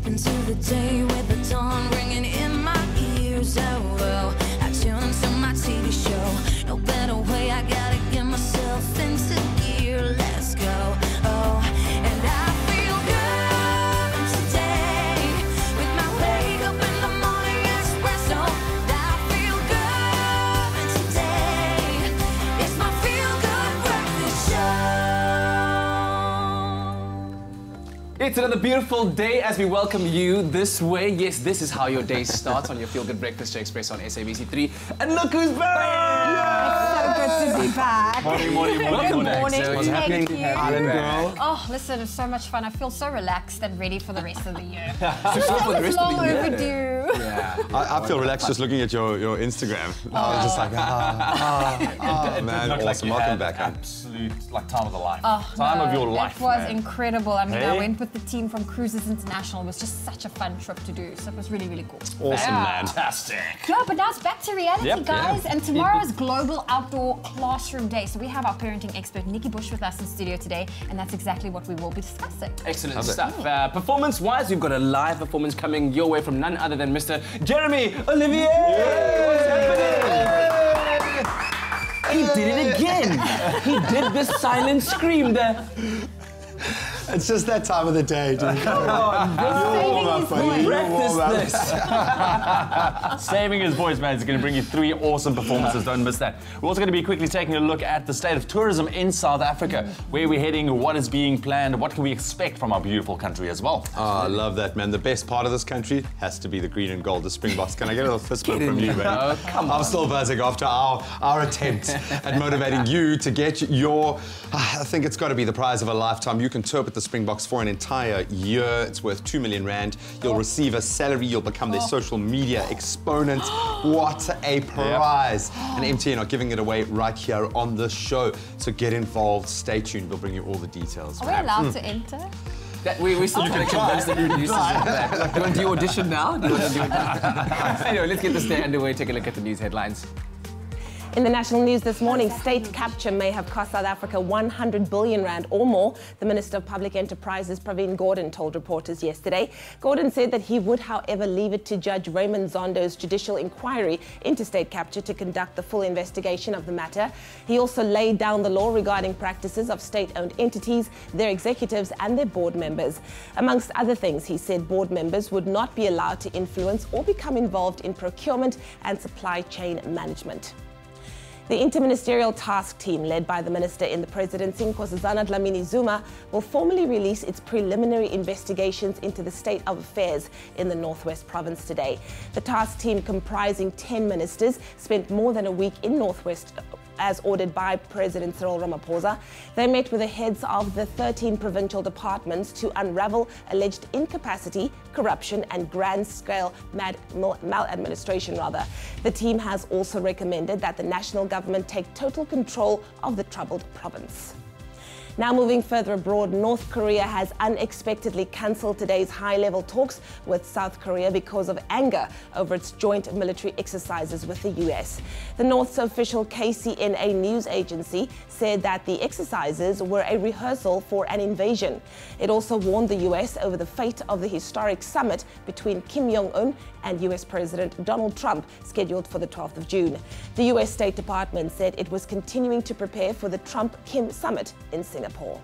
into the day with the dawn ringing in my ears. Oh, well, I tune into my TV show. No better way, I gotta get myself into gear. Let's go. Oh, and I feel good today with my wake up in the morning espresso. I feel good today. It's my feel good breakfast show. It's another beautiful day as we welcome you this way. Yes, this is how your day starts on your Feel Good Breakfast Show Expresso on SABC3. And look who's back! So good to be back. Morning. What's happening, Island girl? Oh, listen, it's so much fun. I feel so relaxed and ready for the rest of the year. For the rest of the year. Overdue. Yeah. I feel relaxed just looking at your Instagram. I was just like, man, awesome. Welcome back. Absolute time of the life. Time of your life. It was incredible. I mean, I Hey? went with the team from Cruises International. It was just such a fun trip to do. So it was really, really cool. Awesome, man. Fantastic. Yeah, but now it's back to reality, Yep. guys. And tomorrow's Global Outdoor Classroom Day. So we have our parenting expert, Nikki Bush, with us in studio today. And that's exactly what we will be discussing. Excellent stuff. Performance-wise, we've got a live performance coming your way from none other than Mr. Jeremy Olivier. What's happening? He did it again. He did the silent scream there. It's just that time of the day, dude. Come on, practice this. Saving his voice, man. He's going to bring you 3 awesome performances. Don't miss that. We're also going to be quickly taking a look at the state of tourism in South Africa. Where we're heading, what is being planned, what can we expect from our beautiful country as well. Oh, I love that, man. The best part of this country has to be the green and gold, the Springboks. Can I get a little fist bump from you, man? Oh, come on. I'm still buzzing after our attempt at motivating you to get your... I think it's got to be the prize of a lifetime. You can tour with the Springboks for an entire year. It's worth 2 million rand. You'll receive a salary. You'll become their social media exponent. What a prize. And MTN are giving it away right here on the show. So get involved. Stay tuned. We'll bring you all the details. Are we allowed to enter? That we still trying to convince the producers of that. Like, do you want to do audition now? Do you want to do it now? Anyway, let's get this day underway. Take a look at the news headlines. In the national news this morning, state capture may have cost South Africa 100 billion rand or more. The Minister of Public Enterprises, Pravin Gordhan, told reporters yesterday. Gordhan said that he would, however, leave it to Judge Raymond Zondo's judicial inquiry into state capture to conduct the full investigation of the matter. He also laid down the law regarding practices of state-owned entities, their executives and their board members. Amongst other things, he said board members would not be allowed to influence or become involved in procurement and supply chain management. The Interministerial Task Team, led by the Minister in the Presidency, Nkosazana Dlamini-Zuma, will formally release its preliminary investigations into the state of affairs in the Northwest Province today. The task team, comprising 10 ministers, spent more than a week in Northwest as ordered by President Cyril Ramaphosa. They met with the heads of the 13 provincial departments to unravel alleged incapacity, corruption and grand-scale maladministration. The team has also recommended that the national government take total control of the troubled province. Now moving further abroad, North Korea has unexpectedly cancelled today's high-level talks with South Korea because of anger over its joint military exercises with the US. The North's official KCNA news agency said that the exercises were a rehearsal for an invasion. It also warned the US over the fate of the historic summit between Kim Jong-un and US President Donald Trump, scheduled for the 12th of June. The US State Department said it was continuing to prepare for the Trump-Kim summit in Singapore.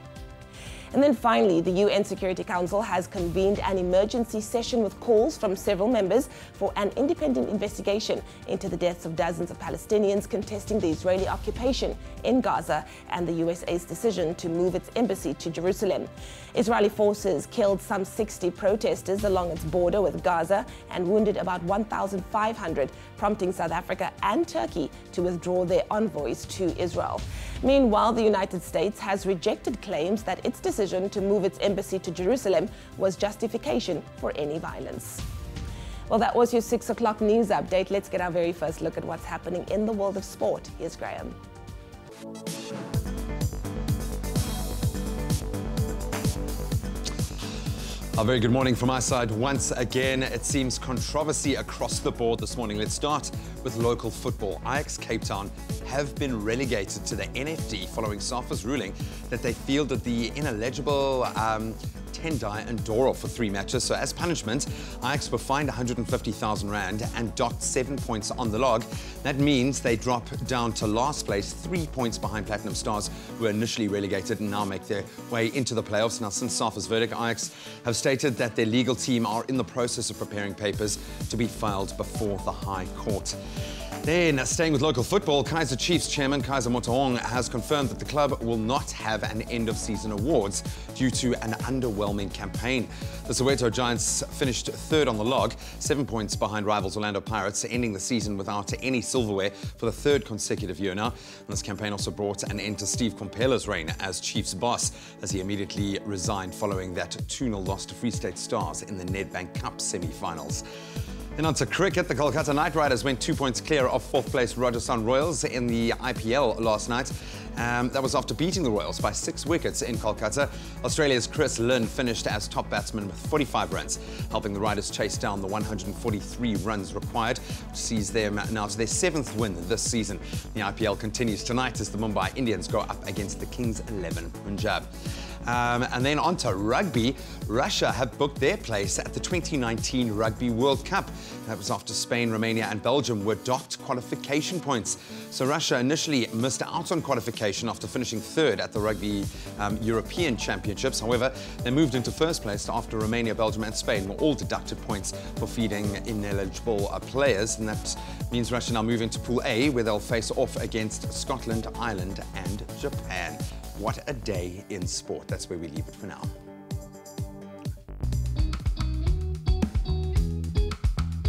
And then finally, the UN Security Council has convened an emergency session with calls from several members for an independent investigation into the deaths of dozens of Palestinians contesting the Israeli occupation in Gaza and the USA's decision to move its embassy to Jerusalem. Israeli forces killed some 60 protesters along its border with Gaza and wounded about 1,500, prompting South Africa and Turkey to withdraw their envoys to Israel. Meanwhile, the United States has rejected claims that its decision to move its embassy to Jerusalem was justification for any violence. Well, that was your 6 o'clock news update. Let's get our very first look at what's happening in the world of sport. Here's Graham. A very good morning from my side once again. It seems controversy across the board this morning. Let's start with local football. Ajax Cape Town have been relegated to the NFD following SAFA's ruling that they fielded the ineligible Tendai and Doro for 3 matches. So as punishment, Ajax were fined 150,000 rand and docked 7 points on the log. That means they drop down to last place, 3 points behind Platinum Stars, who were initially relegated and now make their way into the playoffs. Now, since SAFA's verdict, Ajax have stated that their legal team are in the process of preparing papers to be filed before the High Court. Then, staying with local football, Kaizer Chiefs chairman Kaizer Motaung has confirmed that the club will not have an end-of-season awards due to an underwhelming campaign. The Soweto Giants finished 3rd on the log, 7 points behind rivals Orlando Pirates, ending the season without any silverware for the 3rd consecutive year now. And this campaign also brought an end to Steve Komphela's reign as Chiefs boss, as he immediately resigned following that 2-0 loss to Free State Stars in the Nedbank Cup semi-finals. Then on to cricket, the Kolkata Knight Riders went 2 points clear of 4th place Rajasthan Royals in the IPL last night. That was after beating the Royals by 6 wickets in Kolkata. Australia's Chris Lynn finished as top batsman with 45 runs, helping the Riders chase down the 143 runs required, which sees them now to their 7th win this season. The IPL continues tonight as the Mumbai Indians go up against the Kings 11 Punjab. And then on to rugby. Russia have booked their place at the 2019 Rugby World Cup. That was after Spain, Romania and Belgium were docked qualification points. So Russia initially missed out on qualification after finishing 3rd at the Rugby European Championships. However, they moved into 1st place after Romania, Belgium and Spain were all deducted points for feeding ineligible players. And that means Russia now move into Pool A, where they'll face off against Scotland, Ireland and Japan. What a day in sport. That's where we leave it for now.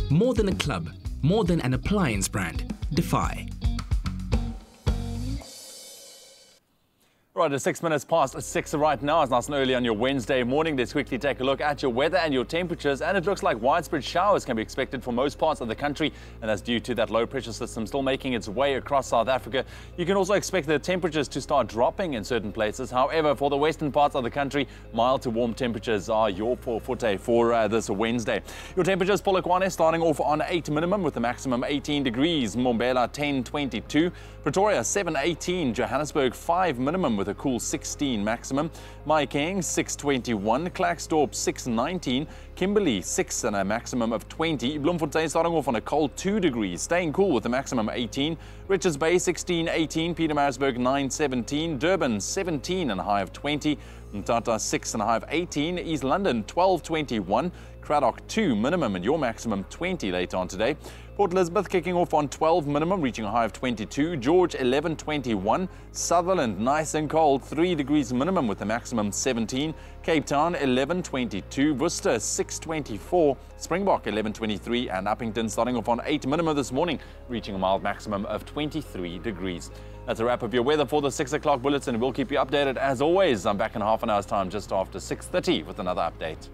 More than a club, more than an appliance brand. Defy. Right, it's 6 minutes past 6 right now. It's nice and early on your Wednesday morning. Let's quickly take a look at your weather and your temperatures. And it looks like widespread showers can be expected for most parts of the country. And that's due to that low pressure system still making its way across South Africa. You can also expect the temperatures to start dropping in certain places. However, for the western parts of the country, mild to warm temperatures are your forte for this Wednesday. Your temperatures, Polokwane starting off on 8 minimum with a maximum 18 degrees. Mbombela 10-22. Pretoria 7-18. Johannesburg 5 minimum with a cool 16 maximum. Mahikeng 6-21, Klerksdorp 6-19, Kimberley 6 and a maximum of 20. Bloemfontein starting off on a cold 2 degrees, staying cool with a maximum 18. Richards Bay 16-18, Pietermaritzburg 9-17, Durban 17 and a high of 20. Mthatha 6 and a high of 18, East London 12-21, Cradock 2 minimum and your maximum 20 later on today. Port Elizabeth kicking off on 12 minimum, reaching a high of 22. George 11-21. Sutherland nice and cold, 3 degrees minimum with a maximum 17. Cape Town 11-22. Worcester 6-24. Springbok 11-23. And Uppington starting off on 8 minimum this morning, reaching a mild maximum of 23 degrees. That's a wrap of your weather for the 6 o'clock bulletin. We'll keep you updated as always. I'm back in half an hour's time just after 6:30 with another update.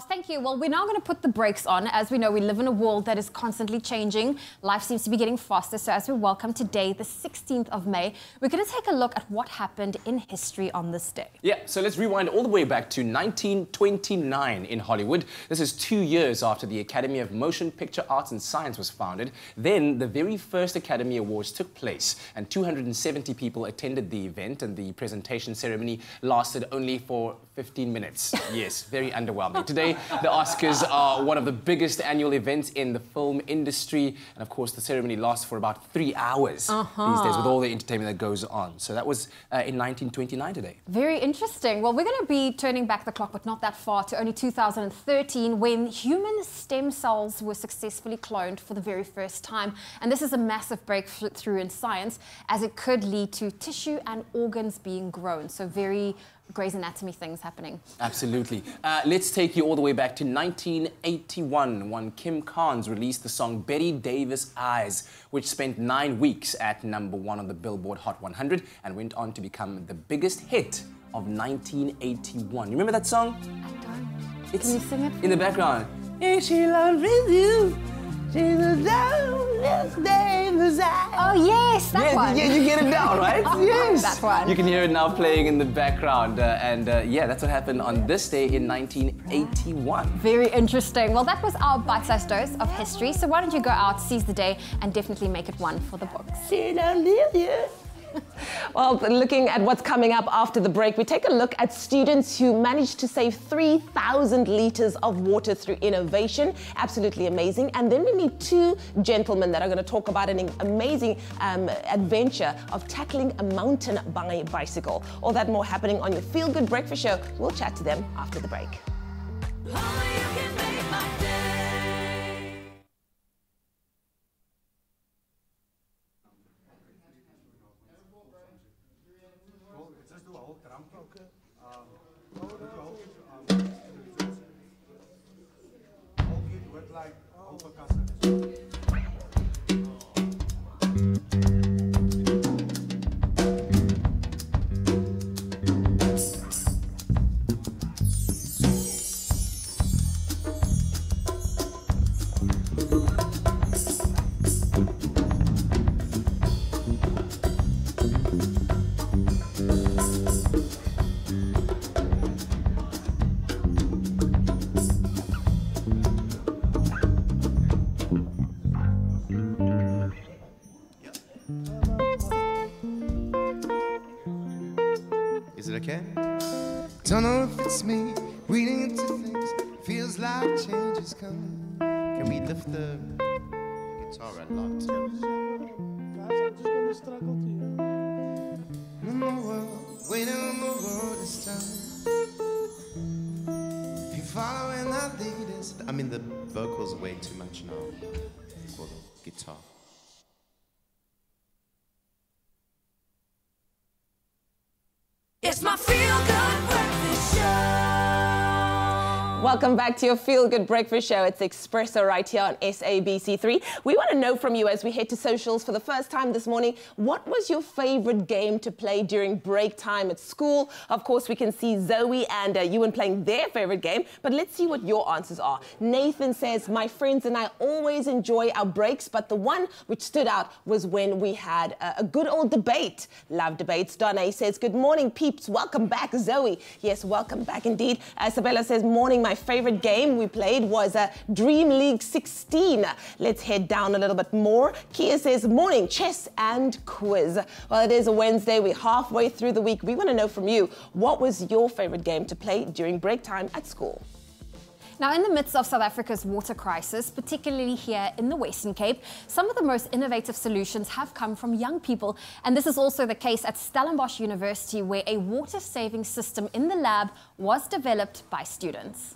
Thank you. Well, we're now going to put the brakes on. As we know, we live in a world that is constantly changing. Life seems to be getting faster. So as we welcome today, the 16th of May, we're going to take a look at what happened in history on this day. Yeah, so let's rewind all the way back to 1929 in Hollywood. This is 2 years after the Academy of Motion Picture Arts and Science was founded. Then the very first Academy Awards took place and 270 people attended the event, and the presentation ceremony lasted only for 15 minutes. Yes, very underwhelming. Today, the Oscars are one of the biggest annual events in the film industry. And of course, the ceremony lasts for about 3 hours these days with all the entertainment that goes on. So that was in 1929 today. Very interesting. Well, we're going to be turning back the clock, but not that far, to only 2013 when human stem cells were successfully cloned for the very first time. And this is a massive breakthrough in science, as it could lead to tissue and organs being grown. So very Grey's Anatomy things happening. Absolutely. Let's take you all the way back to 1981 when Kim Carnes released the song Betty Davis Eyes, which spent 9 weeks at #1 on the Billboard Hot 100 and went on to become the biggest hit of 1981. You remember that song? I don't. It's Can you sing it? In the background. Ain't she loving you? Oh, yes, that one. Yeah, you get it down, right? Yes. That one. You can hear it now playing in the background. Yeah, that's what happened on this day in 1981. Very interesting. Well, that was our bite-sized dose of history. So why don't you go out, seize the day, and definitely make it one for the books. Well, looking at what's coming up after the break, we take a look at students who managed to save 3,000 litres of water through innovation. Absolutely amazing. And then we meet two gentlemen that are going to talk about an amazing adventure of tackling a mountain by bicycle. All that more happening on your Feel Good Breakfast Show. We'll chat to them after the break. Don't know if it's me reading into things. Feels like change is coming. Can we lift the guitar a lot? Guys, I'm just gonna struggle to you. In the world, waiting on the world is turning. If you following that lead, I mean the vocals are way too much now for the guitar. It's my feel-good breakfast show. Welcome back to your Feel Good Breakfast Show. It's Expresso right here on SABC3. We want to know from you as we head to socials for the first time this morning, what was your favorite game to play during break time at school? Of course, we can see Zoe and Ewan playing their favorite game, but let's see what your answers are. Nathan says, my friends and I always enjoy our breaks, but the one which stood out was when we had a good old debate. Love debates. Donna says, good morning, peeps. Welcome back, Zoe. Yes, welcome back indeed. Isabella says, morning, my favorite game we played was Dream League 16. Let's head down a little bit more. Kia says, morning, chess and quiz. Well, it is a Wednesday. We're halfway through the week. We want to know from you, what was your favorite game to play during break time at school? Now, in the midst of South Africa's water crisis, particularly here in the Western Cape, some of the most innovative solutions have come from young people. And this is also the case at Stellenbosch University, where a water-saving system in the lab was developed by students.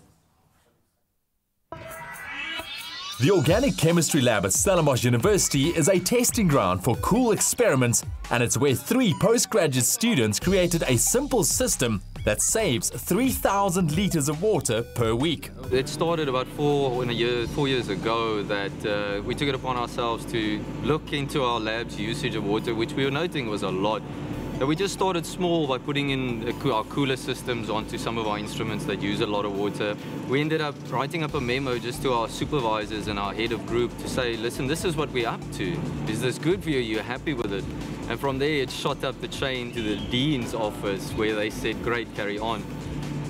The Organic Chemistry Lab at Stellenbosch University is a testing ground for cool experiments, and it's where 3 postgraduate students created a simple system that saves 3,000 litres of water per week. It started about 4 years ago that we took it upon ourselves to look into our lab's usage of water, which we were noting was a lot. So we just started small by putting in our cooler systems onto some of our instruments that use a lot of water. We ended up writing up a memo just to our supervisors and our head of group to say, listen, this is what we're up to. Is this good for you? You're happy with it? And from there, it shot up the chain to the dean's office, where they said, great, carry on.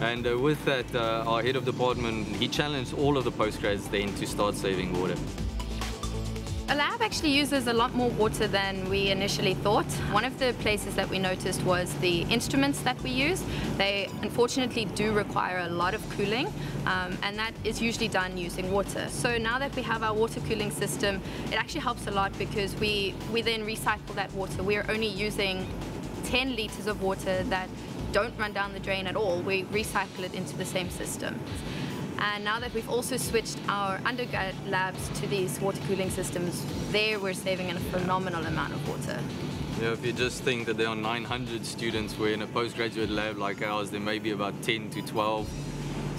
And with that, our head of department, he challenged all of the postgrads then to start saving water. A lab actually uses a lot more water than we initially thought. One of the places that we noticed was the instruments that we use. They unfortunately do require a lot of cooling, and that is usually done using water. So now that we have our water cooling system, it actually helps a lot because we then recycle that water. We're only using 10 litres of water that don't run down the drain at all. We recycle it into the same system. And now that we've also switched our undergrad labs to these water cooling systems, there we're saving a phenomenal amount of water. Yeah, if you just think that there are 900 students, where in a postgraduate lab like ours, there may be about 10 to 12.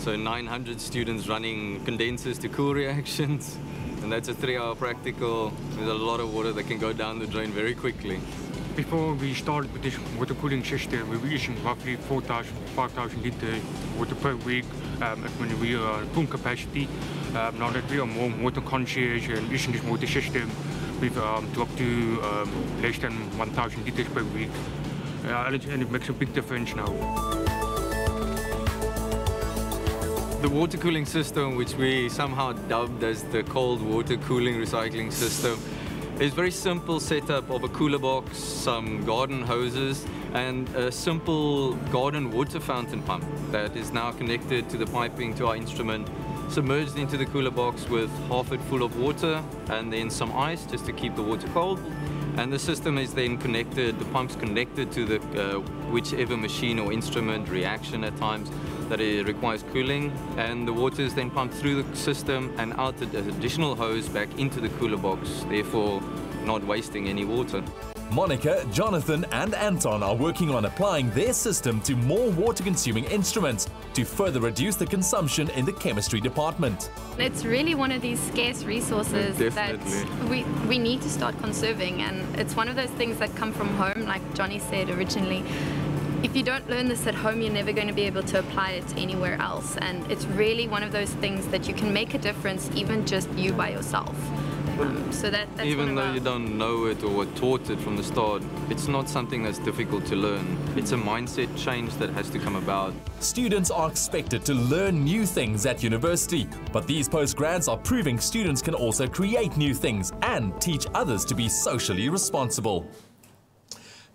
So 900 students running condensers to cool reactions. And that's a 3-hour practical. There's a lot of water that can go down the drain very quickly. Before we started with this water cooling system, we were using roughly 4,000 to 5,000 litres water per week. When we are full capacity, now that we are more water conscious and using this water system, we've dropped to less than 1,000 litres per week. And it makes a big difference now. The water cooling system, which we somehow dubbed as the cold water cooling recycling system, is a very simple setup of a cooler box, some garden hoses, and a simple garden water fountain pump that is now connected to the piping to our instrument, submerged into the cooler box with half it full of water and then some ice just to keep the water cold. And the system is then connected, the pump's connected to the whichever machine or instrument reaction at times that it requires cooling, and the water is then pumped through the system and out the additional hose back into the cooler box, therefore not wasting any water. Monica, Jonathan and Anton are working on applying their system to more water-consuming instruments to further reduce the consumption in the chemistry department. It's really one of these scarce resources that we need to start conserving, and it's one of those things that come from home, like Johnny said originally. If you don't learn this at home, you're never going to be able to apply it anywhere else, and it's really one of those things that you can make a difference even just you by yourself. So that's even though you don't know it or were taught it from the start, it's not something that's difficult to learn. It's a mindset change that has to come about. Students are expected to learn new things at university, but these postgrads are proving students can also create new things and teach others to be socially responsible.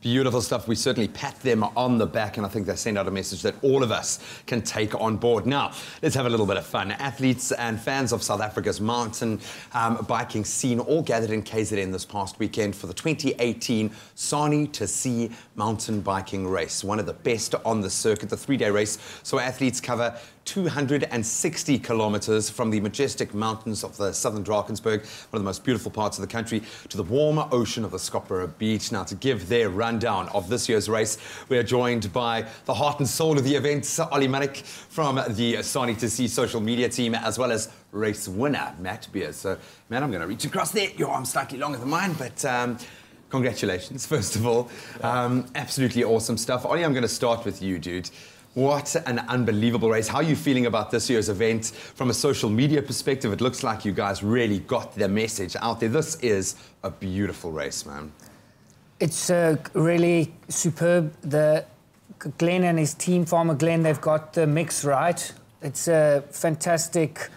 Beautiful stuff. We certainly pat them on the back, and I think they send out a message that all of us can take on board. Now, let's have a little bit of fun. Athletes and fans of South Africa's mountain biking scene all gathered in KZN this past weekend for the 2018 Sani2C mountain biking race, one of the best on the circuit. The three-day race saw athletes cover 260 kilometers from the majestic mountains of the southern Drakensberg, one of the most beautiful parts of the country, to the warmer ocean of the Scottsboro Beach. Now, to give their rundown of this year's race, we are joined by the heart and soul of the event, Oliver Munnik from the Sani2C social media team, as well as race winner, Matt Beers. So, man, I'm going to reach across there. Your arm's slightly longer than mine, but congratulations, first of all. Absolutely awesome stuff. Ollie, I'm going to start with you, dude. What an unbelievable race. How are you feeling about this year's event from a social media perspective? It looks like you guys really got the message out there. This is a beautiful race, man. It's really superb. Glenn and his team, Farmer Glenn, they've got the mix right. It's a fantastic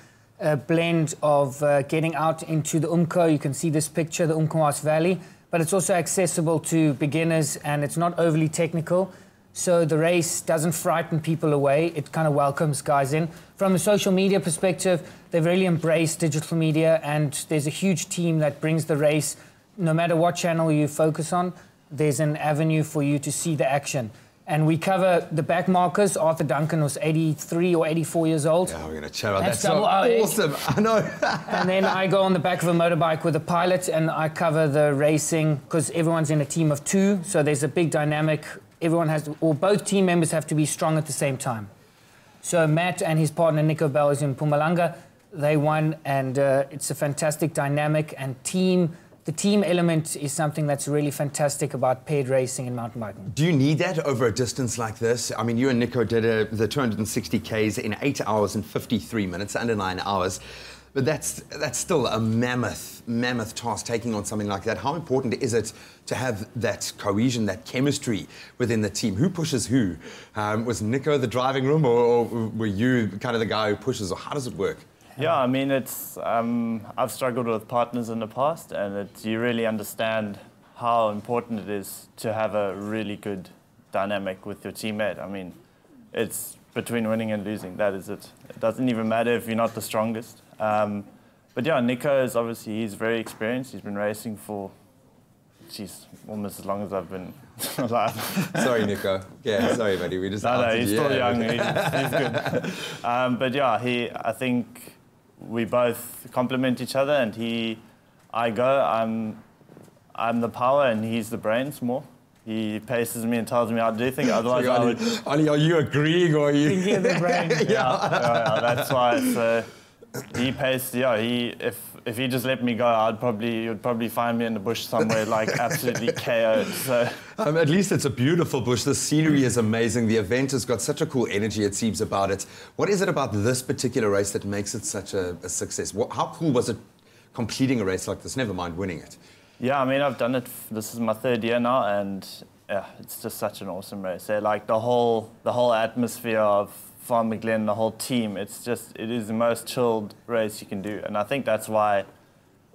blend of getting out into the Umko. You can see this picture, the Umkomaas Valley, but it's also accessible to beginners and it's not overly technical. So the race doesn't frighten people away. It kind of welcomes guys in. From a social media perspective, they've really embraced digital media, and there's a huge team that brings the race. No matter what channel you focus on, there's an avenue for you to see the action. And we cover the back markers. Arthur Duncan was 83 or 84 years old. Yeah, we're going to chat about that. That's so awesome. I know. And then I go on the back of a motorbike with a pilot, and I cover the racing because everyone's in a team of two. So there's a big dynamic. Everyone has to, or both team members have to be strong at the same time. So Matt and his partner Nico Bell is in Mpumalanga. They won, and it's a fantastic dynamic and team. The team element is something that's really fantastic about paired racing in mountain biking. Do you need that over a distance like this? I mean, you and Nico did the 260 Ks in 8 hours and 53 minutes, under 9 hours. But that's still a mammoth task, taking on something like that. How important is it to have that cohesion, that chemistry within the team? Who pushes who? Was Nico the driving room, or were you kind of the guy who pushes, or how does it work? Yeah, I mean, it's I've struggled with partners in the past, and you really understand how important it is to have a really good dynamic with your teammate. I mean, it's between winning and losing, that is it. It doesn't even matter if you're not the strongest. But yeah, Nico is obviously, he's very experienced. He's been racing for, geez, almost as long as I've been alive. Sorry, Nico. Yeah, sorry, buddy. We just no, he's still young. He's good. But yeah, I think we both complement each other, and I'm the power and he's the brains more. He paces me and tells me how to do things. Otherwise, I would. Ollie, are you agreeing or are you? Thinking of the brain. Yeah, that's why it's. he paced. Yeah, if he just let me go, you'd probably find me in the bush somewhere, like absolutely KO'd. So at least it's a beautiful bush. The scenery is amazing. The event has got such a cool energy, it seems, about it. What is it about this particular race that makes it such a success? How cool was it completing a race like this? Never mind winning it. Yeah, I mean, I've done it. This is my 3rd year now, and yeah, it's just such an awesome race. Like the whole atmosphere of Farm McGlen, the whole team. It is the most chilled race you can do, and I think that's why,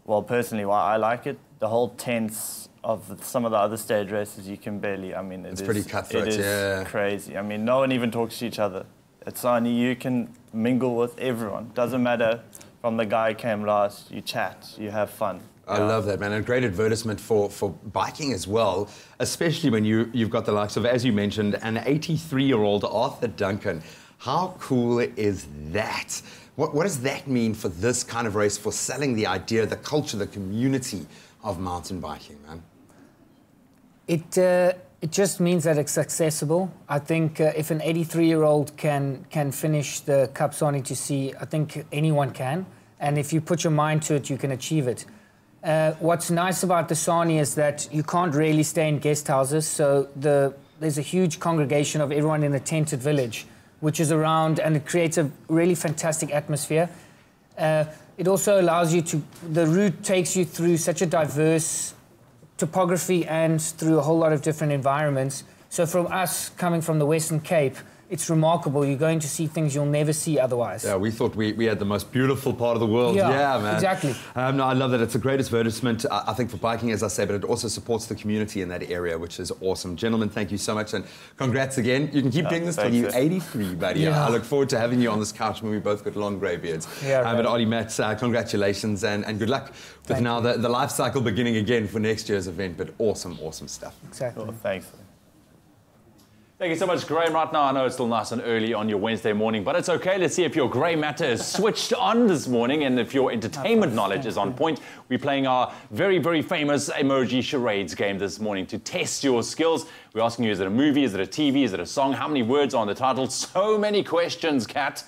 well, personally, why I like it. The whole tense of some of the other stage races, you can barely. I mean, it's pretty cutthroat. It is crazy. I mean, no one even talks to each other. At Sani, you can mingle with everyone. Doesn't matter from the guy who came last. You chat, you have fun. I love that, man. And a great advertisement for biking as well, especially when you've got the likes of, as you mentioned, an 83-year-old Arthur Duncan. How cool is that? What does that mean for this kind of race, for selling the idea, the culture, the community of mountain biking, man? It just means that it's accessible. I think if an 83-year-old can finish the Cup Sani2C, I think anyone can. And if you put your mind to it, you can achieve it. What's nice about the Sani is that you can't really stay in guest houses, so there's a huge congregation of everyone in a tented village, which is around, and it creates a really fantastic atmosphere. It also allows you to, the route takes you through such a diverse topography and through a whole lot of different environments. So from us coming from the Western Cape, it's remarkable. You're going to see things you'll never see otherwise. Yeah, we thought we had the most beautiful part of the world. Yeah, man. Exactly. No, I love that. It's a great advertisement, I think, for biking, as I say, but it also supports the community in that area, which is awesome. Gentlemen, thank you so much, and congrats again. You can keep doing this till you're 83, buddy. Yeah. I look forward to having you on this couch when we both got long grey beards. Yeah, but Ollie, Matt, congratulations and good luck with now the life cycle beginning again for next year's event, but awesome, awesome stuff. Exactly. Cool, thanks. Thank you so much, Graham. Right now, I know it's still nice and early on your Wednesday morning, but it's okay. Let's see if your grey matter is switched on this morning and if your entertainment knowledge is on point. We're playing our very, very famous emoji charades game this morning to test your skills. We're asking you, is it a movie, is it a TV, is it a song? How many words are on the title? So many questions, Kat.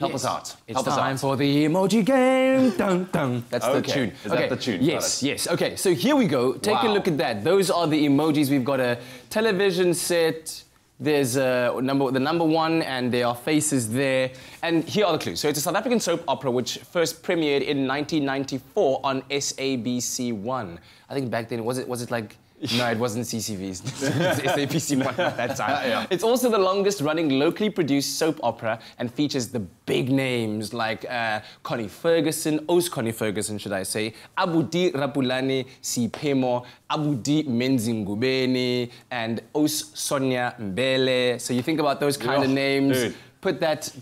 Help us out. It's time for the emoji game. Dun, dun. That's the Okay. tune. Is that the tune? Yes, yes. Okay, so here we go. Take a Wow. look at that. Those are the emojis. We've got a television set. There's the number one, and there are faces there. And here are the clues. So it's a South African soap opera which first premiered in 1994 on SABC1. I think back then, was it like... No, it wasn't CCV's. It's SABC1 at that time. Yeah. It's also the longest running locally produced soap opera and features the big names like Connie Ferguson, Os Connie Ferguson, should I say, Abudi Rapulani Sipemo, Abudi Menzingubeni, and Os Sonia Mbele. So you think about those kind of names. Dude. Put that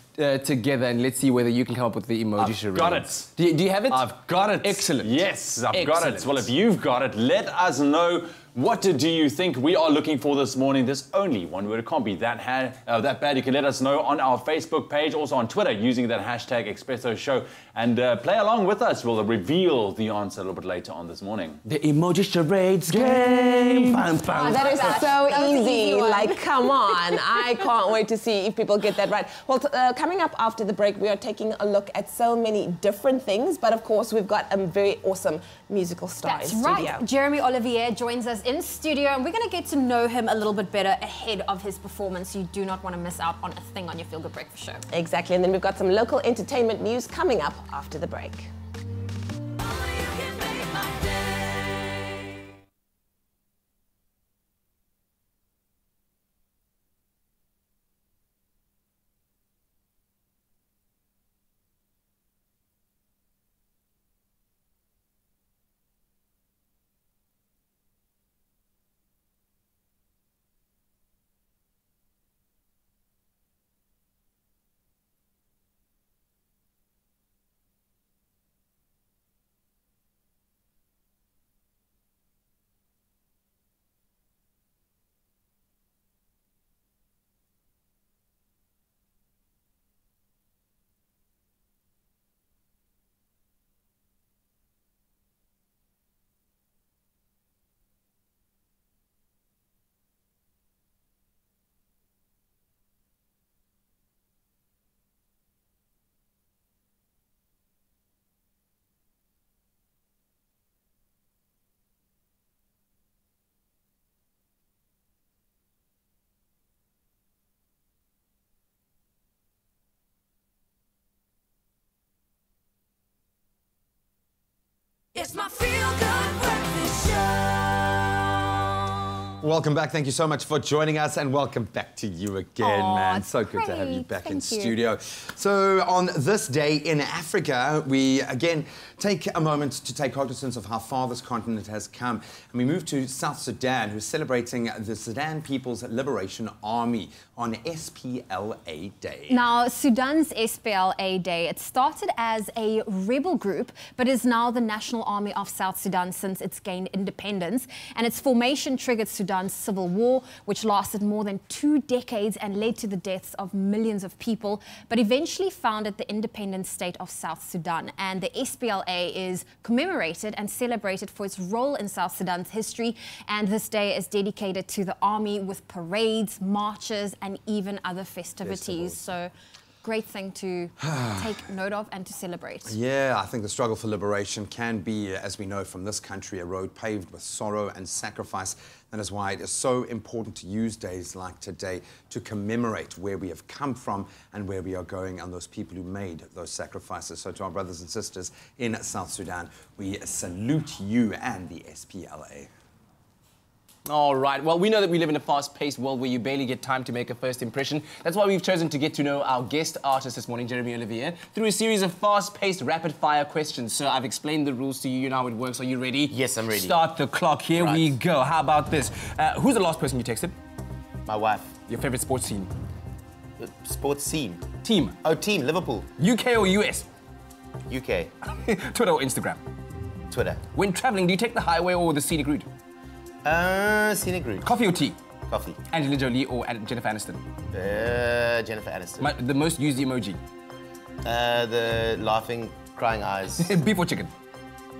together and let's see whether you can come up with the emoji charade. Got it. Do you have it? I've got it. Excellent. Yes, I've got Excellent. it. Well, if you've got it, let us know. What do you think we are looking for this morning? There's only one word. It can't be that bad. You can let us know on our Facebook page, also on Twitter, using that hashtag Expresso Show. And play along with us. We'll reveal the answer a little bit later on this morning. The emoji charades game. Oh, that is so easy. Like, come on. I can't wait to see if people get that right. Well, coming up after the break, we are taking a look at so many different things. But of course, we've got a very awesome musical star That's in studio. right. Jeremy Olivier joins us in studio, and we're going to get to know him a little bit better ahead of his performance. You do not want to miss out on a thing on your Feel Good Breakfast show. Exactly. And then we've got some local entertainment news coming up after the break. welcome back. Thank you so much for joining us, and welcome back to you again, man. So good to have you back in studio. So on this day in Africa, we again take a moment to take cognizance of how far this continent has come. And we move to South Sudan, who's celebrating the Sudan People's Liberation Army on SPLA Day. Now, Sudan's SPLA Day, it started as a rebel group, but is now the National Army of South Sudan since it's gained independence. And its formation triggered Sudan's civil war, which lasted more than 2 decades and led to the deaths of millions of people, but eventually founded the independent state of South Sudan. And the SPLA is commemorated and celebrated for its role in South Sudan's history. And this day is dedicated to the army with parades, marches, and even other festivities. So, great thing to take note of and to celebrate. Yeah, I think the struggle for liberation can be, as we know from this country, a road paved with sorrow and sacrifice. That is why it is so important to use days like today to commemorate where we have come from and where we are going, and those people who made those sacrifices. So to our brothers and sisters in South Sudan, we salute you and the SPLA. All right. Well, we know that we live in a fast-paced world where you barely get time to make a first impression. That's why we've chosen to get to know our guest artist this morning, Jeremy Olivier, through a series of fast-paced, rapid-fire questions. So I've explained the rules to you. You know how it works. Are you ready? Yes, I'm ready. Start the clock. Here we go. How about this? Who's the last person you texted? My wife. Your favorite sports team? Sports scene. Team. Oh, team. Liverpool. UK or US? UK. Twitter or Instagram? Twitter. When traveling, do you take the highway or the scenic route? Scenic route. Coffee or tea? Coffee. Angelina Jolie or Jennifer Aniston? Jennifer Aniston. The most used emoji? The laughing, crying eyes. Beef or chicken?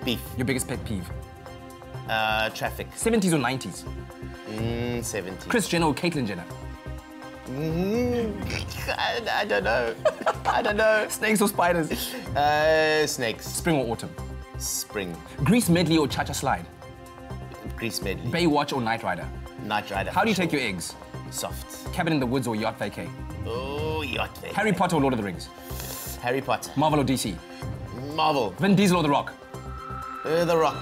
Beef. Your biggest pet peeve? Traffic. 70s or 90s? 70s. Kris Jenner or Caitlyn Jenner? I don't know. I don't know. Snakes or spiders? Snakes. Spring or autumn? Spring. Grease medley or cha-cha slide? Grease medley. Baywatch or Knight Rider? Knight Rider. How do you take your eggs? Soft. Cabin in the woods or yacht vacay? Oh, yacht vacay. Harry Potter or Lord of the Rings? Harry Potter. Marvel or DC? Marvel. Vin Diesel or The Rock? The Rock.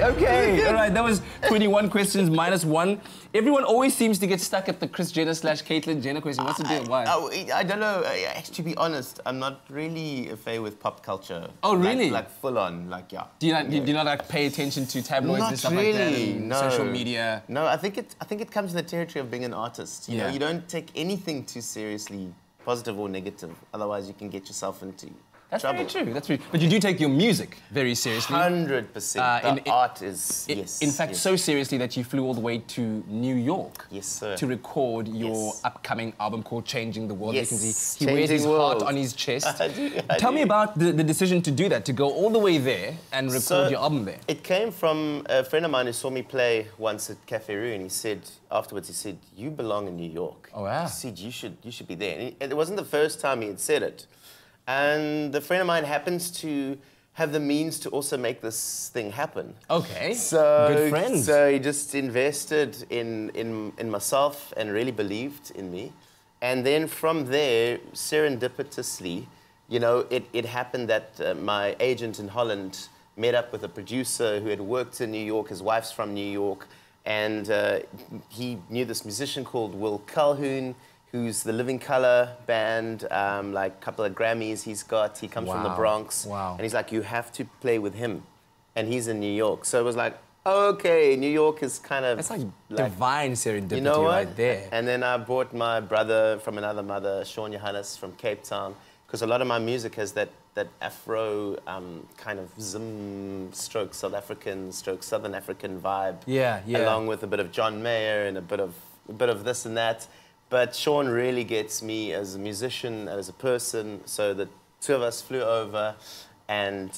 Okay. All right, that was 21 questions minus 1. Everyone always seems to get stuck at the Kris Jenner / Caitlyn Jenner question. What's the deal? Why? I don't know. To be honest, I'm not really a fan with pop culture. Oh, really? Like full on, like, yeah. Do you not like pay attention to tabloids and stuff like that? And social media? No, I think it comes in the territory of being an artist. You know, you don't take anything too seriously, positive or negative. Otherwise, you can get yourself into trouble. Very true. That's true. But you do take your music very seriously. 100%. Art is, yes. In fact, so seriously that you flew all the way to New York. Yes, sir. To record your upcoming album called Changing the World. Yes. You can see he wears his heart on his chest. I do. Tell me about the decision to do that, to go all the way there and record your album there. It came from a friend of mine who saw me play once at Cafe Rue, and he said, afterwards, he said, "You belong in New York." Oh, wow. He said, you should be there. And it wasn't the first time he had said it. And the friend of mine happens to have the means to also make this thing happen. Okay, so, good friends. So he just invested in myself and really believed in me. And then from there, serendipitously, you know, it happened that my agent in Holland met up with a producer who had worked in New York. His wife's from New York. And he knew this musician called Will Calhoun, who's the Living Colour band, like a couple of Grammys he's got. He comes from the Bronx. Wow. And he's like, you have to play with him. And he's in New York. So it was like, okay, New York is kind of... That's like divine serendipity, you know what? Right there. And then I brought my brother from another mother, Sean Johannes from Cape Town, because a lot of my music has that Afro kind of zim stroke South African stroke Southern African vibe. Yeah. Along with a bit of John Mayer and a bit of this and that. But Sean really gets me as a musician, as a person. So the two of us flew over and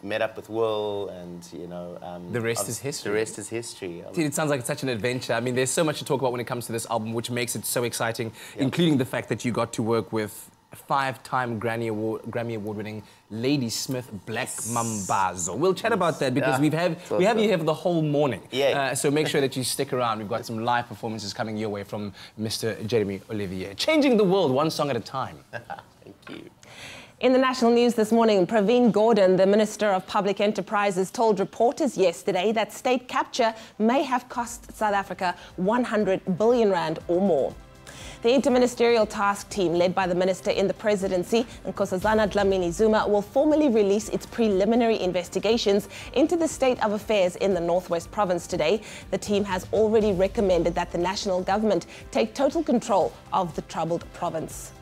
met up with Will, and you know... the rest is history. The rest is history. Dude, it sounds like it's such an adventure. I mean, there's so much to talk about when it comes to this album, which makes it so exciting, including the fact that you got to work with 5-time Grammy Award-winning Lady Smith Black Mambazo. We'll chat about that because we have you here for the whole morning. So make sure that you stick around. We've got some live performances coming your way from Mr. Jeremy Olivier. Changing the world, one song at a time. Thank you. In the national news this morning, Praveen Gordhan, the Minister of Public Enterprises, told reporters yesterday that state capture may have cost South Africa 100 billion rand or more. The interministerial task team led by the minister in the presidency, Nkosazana Dlamini-Zuma, will formally release its preliminary investigations into the state of affairs in the Northwest Province today. The team has already recommended that the national government take total control of the troubled province.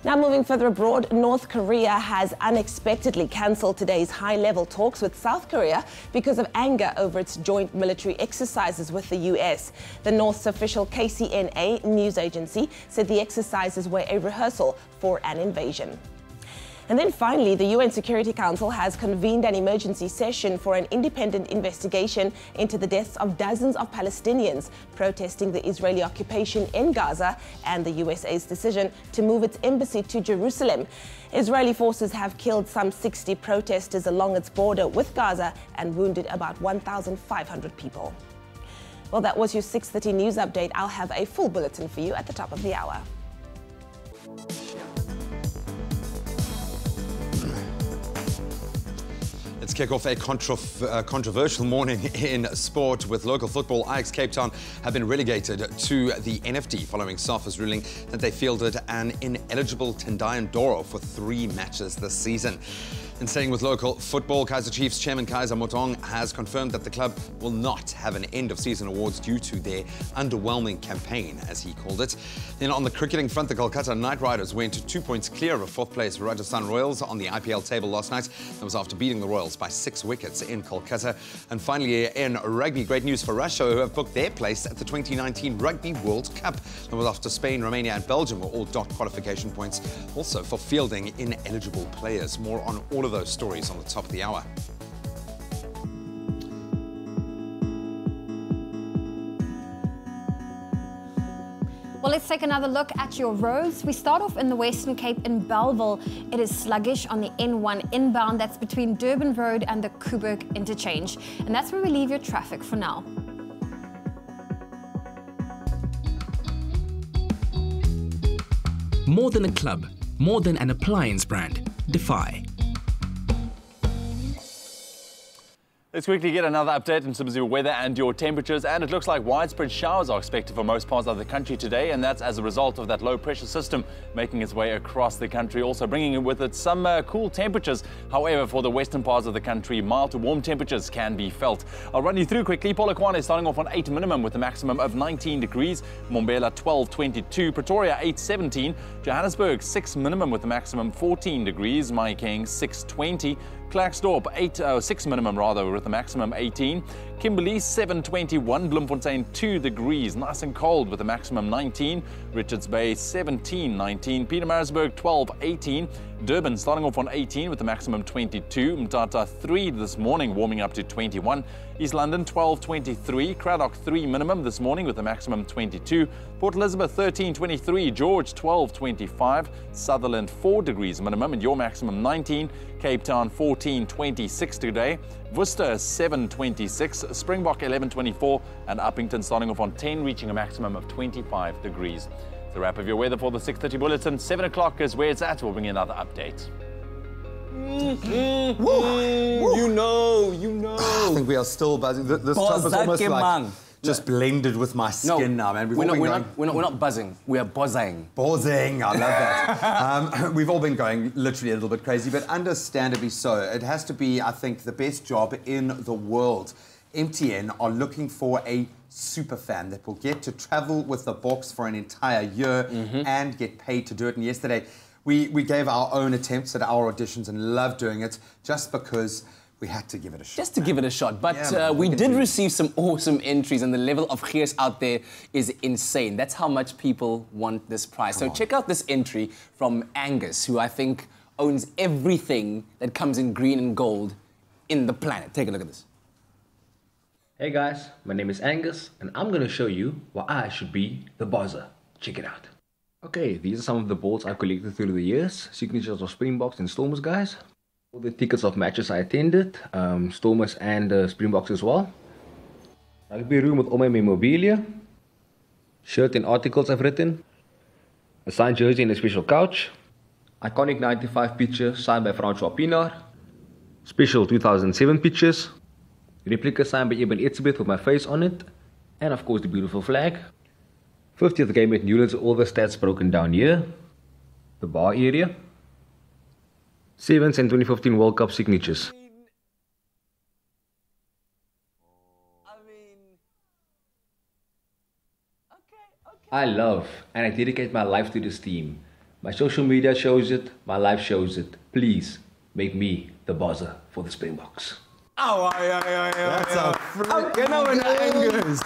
Now moving further abroad, North Korea has unexpectedly cancelled today's high-level talks with South Korea because of anger over its joint military exercises with the US. The North's official KCNA news agency said the exercises were a rehearsal for an invasion. And then finally, the UN Security Council has convened an emergency session for an independent investigation into the deaths of dozens of Palestinians protesting the Israeli occupation in Gaza and the USA's decision to move its embassy to Jerusalem. Israeli forces have killed some 60 protesters along its border with Gaza and wounded about 1,500 people. Well, that was your 6:30 news update. I'll have a full bulletin for you at the top of the hour. Let's kick off a controversial morning in sport with local football. Ajax Cape Town have been relegated to the NFD following SAFA's ruling that they fielded an ineligible Tendai Ndoro for 3 matches this season. And staying with local football, Kaizer Chiefs chairman Kaizer Motaung has confirmed that the club will not have an end-of-season awards due to their underwhelming campaign, as he called it. Then on the cricketing front, the Kolkata Knight Riders went 2 points clear of 4th place Rajasthan Royals on the IPL table last night. That was after beating the Royals by 6 wickets in Kolkata. And finally, in rugby, great news for Russia, who have booked their place at the 2019 Rugby World Cup. That was after Spain, Romania and Belgium were all docked qualification points, also for fielding ineligible players. More on all of those stories on the top of the hour. Well, let's take another look at your roads. We start off in the Western Cape in Bellville. It is sluggish on the N1 inbound. That's between Durban Road and the Kuburg interchange. And that's where we leave your traffic for now. More than a club, more than an appliance brand. Defy. Let's quickly get another update in terms of your weather and your temperatures, and it looks like widespread showers are expected for most parts of the country today, and that's as a result of that low pressure system making its way across the country, also bringing with it some cool temperatures. However, for the western parts of the country, mild to warm temperatures can be felt. I'll run you through quickly. Polokwane is starting off on 8 minimum with a maximum of 19 degrees, Mbombela 12.22, Pretoria 8.17, Johannesburg 6 minimum with a maximum 14 degrees, Mahikeng 6.20, Klerksdorp 6 minimum rather with a maximum 18. Kimberley 7.21, Bloemfontein 2 degrees, nice and cold with a maximum 19. Richards Bay 17.19, Pietermaritzburg 12.18. Durban starting off on 18 with a maximum 22. Mthatha 3 this morning warming up to 21. East London 12.23, Cradock 3 minimum this morning with a maximum 22. Port Elizabeth 13.23, George 12.25, Sutherland 4 degrees minimum and your maximum 19. Cape Town 14.26 today, Worcester 7.26, Springbok 11.24 and Uppington starting off on 10 reaching a maximum of 25 degrees. It's the wrap of your weather for the 6:30 bulletin. 7 o'clock is where it's at. We'll bring you another update. You know. I think we are still buzzing. This top is almost like just blended with my skin now, man. We're not buzzing. We are buzzing. Buzzing. I love that. We've all been going literally a little bit crazy, but understandably so. It has to be, I think, the best job in the world. MTN are looking for a super fan that will get to travel with the box for an entire year and get paid to do it. And yesterday, we gave our own attempts at our auditions and loved doing it just because we had to give it a shot. Just to give it a shot. But we did receive some awesome entries, and the level of gears out there is insane. That's how much people want this prize. So check out this entry from Angus, who I think owns everything that comes in green and gold in the planet. Take a look at this. Hey guys, my name is Angus, and I'm going to show you why I should be the bozzer. Check it out. Okay, these are some of the balls I've collected through the years. Signatures of Springboks and Stormers, guys. All the tickets of matches I attended, Stormers and Springboks as well. Rugby room with all my memorabilia. Shirt and articles I've written. A signed jersey and a special couch. Iconic 95 picture signed by Francois Pienaar. Special 2007 pictures. Replica signed by Eben Etzebeth with my face on it. And of course the beautiful flag. 50th game at Newlands, all the stats broken down here. The bar area. 7th and 2015 World Cup signatures. I love and I dedicate my life to this team. My social media shows it, my life shows it. Please make me the buzzer for the Springboks. Oh, that's a freaking Angus.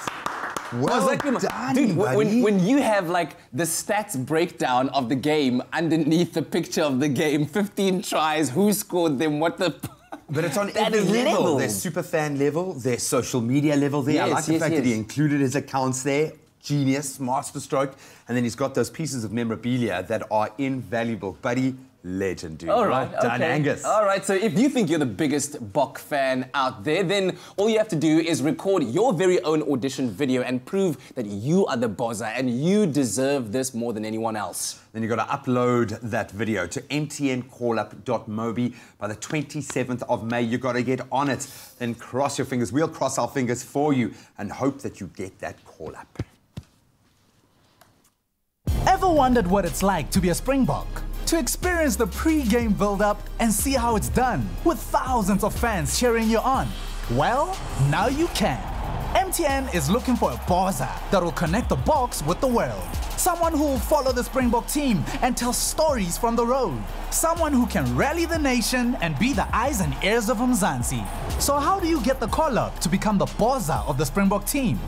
Well done, dude, buddy. when you have like the stats breakdown of the game underneath the picture of the game, 15 tries, who scored them, what the... But it's on That every is level. level. There's super fan level, there's social media level there. I Yes, like the yes, fact that he yes. included his accounts there. Genius, masterstroke. And then he's got those pieces of memorabilia that are invaluable. Buddy, legend, dude. All right, Well done, okay. Angus. All right, so if you think you're the biggest Bok fan out there, then all you have to do is record your very own audition video and prove that you are the bozza and you deserve this more than anyone else. Then you've got to upload that video to mtncallup.mobi by the 27th of May. You've got to get on it. Then cross your fingers. We'll cross our fingers for you and hope that you get that call up. Ever wondered what it's like to be a Springbok? To experience the pre-game build-up and see how it's done with thousands of fans cheering you on? Well, now you can. MTN is looking for a bozza that will connect the box with the world. Someone who will follow the Springbok team and tell stories from the road. Someone who can rally the nation and be the eyes and ears of Mzansi. So how do you get the call-up to become the bozza of the Springbok team?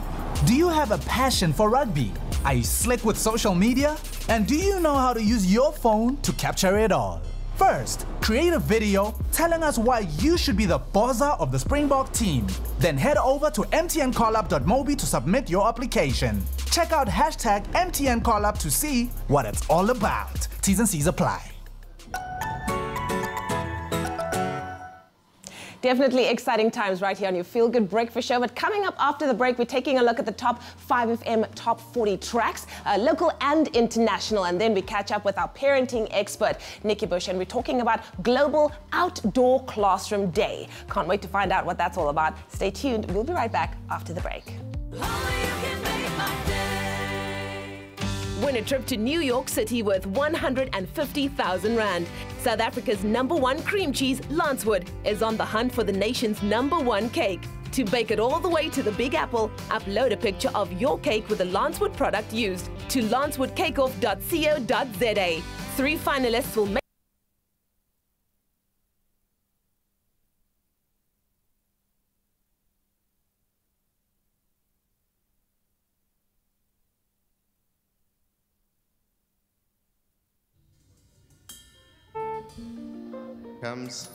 Do you have a passion for rugby? Are you slick with social media? And do you know how to use your phone to capture it all? First, create a video telling us why you should be the bozza of the Springbok team. Then head over to mtncallup.mobi to submit your application. Check out hashtag MTNCallup to see what it's all about. T's and C's apply. Definitely exciting times right here on your Feel Good Breakfast Show. But coming up after the break, we're taking a look at the top 5FM top 40 tracks, local and international. And then we catch up with our parenting expert, Nikki Bush, and we're talking about Global Outdoor Classroom Day. Can't wait to find out what that's all about. Stay tuned. We'll be right back after the break. Win a trip to New York City worth 150,000 Rand. South Africa's #1 cream cheese, Lancewood, is on the hunt for the nation's #1 cake. To bake it all the way to the Big Apple, upload a picture of your cake with the Lancewood product used to lancewoodcakeoff.co.za. 3 finalists will make comes.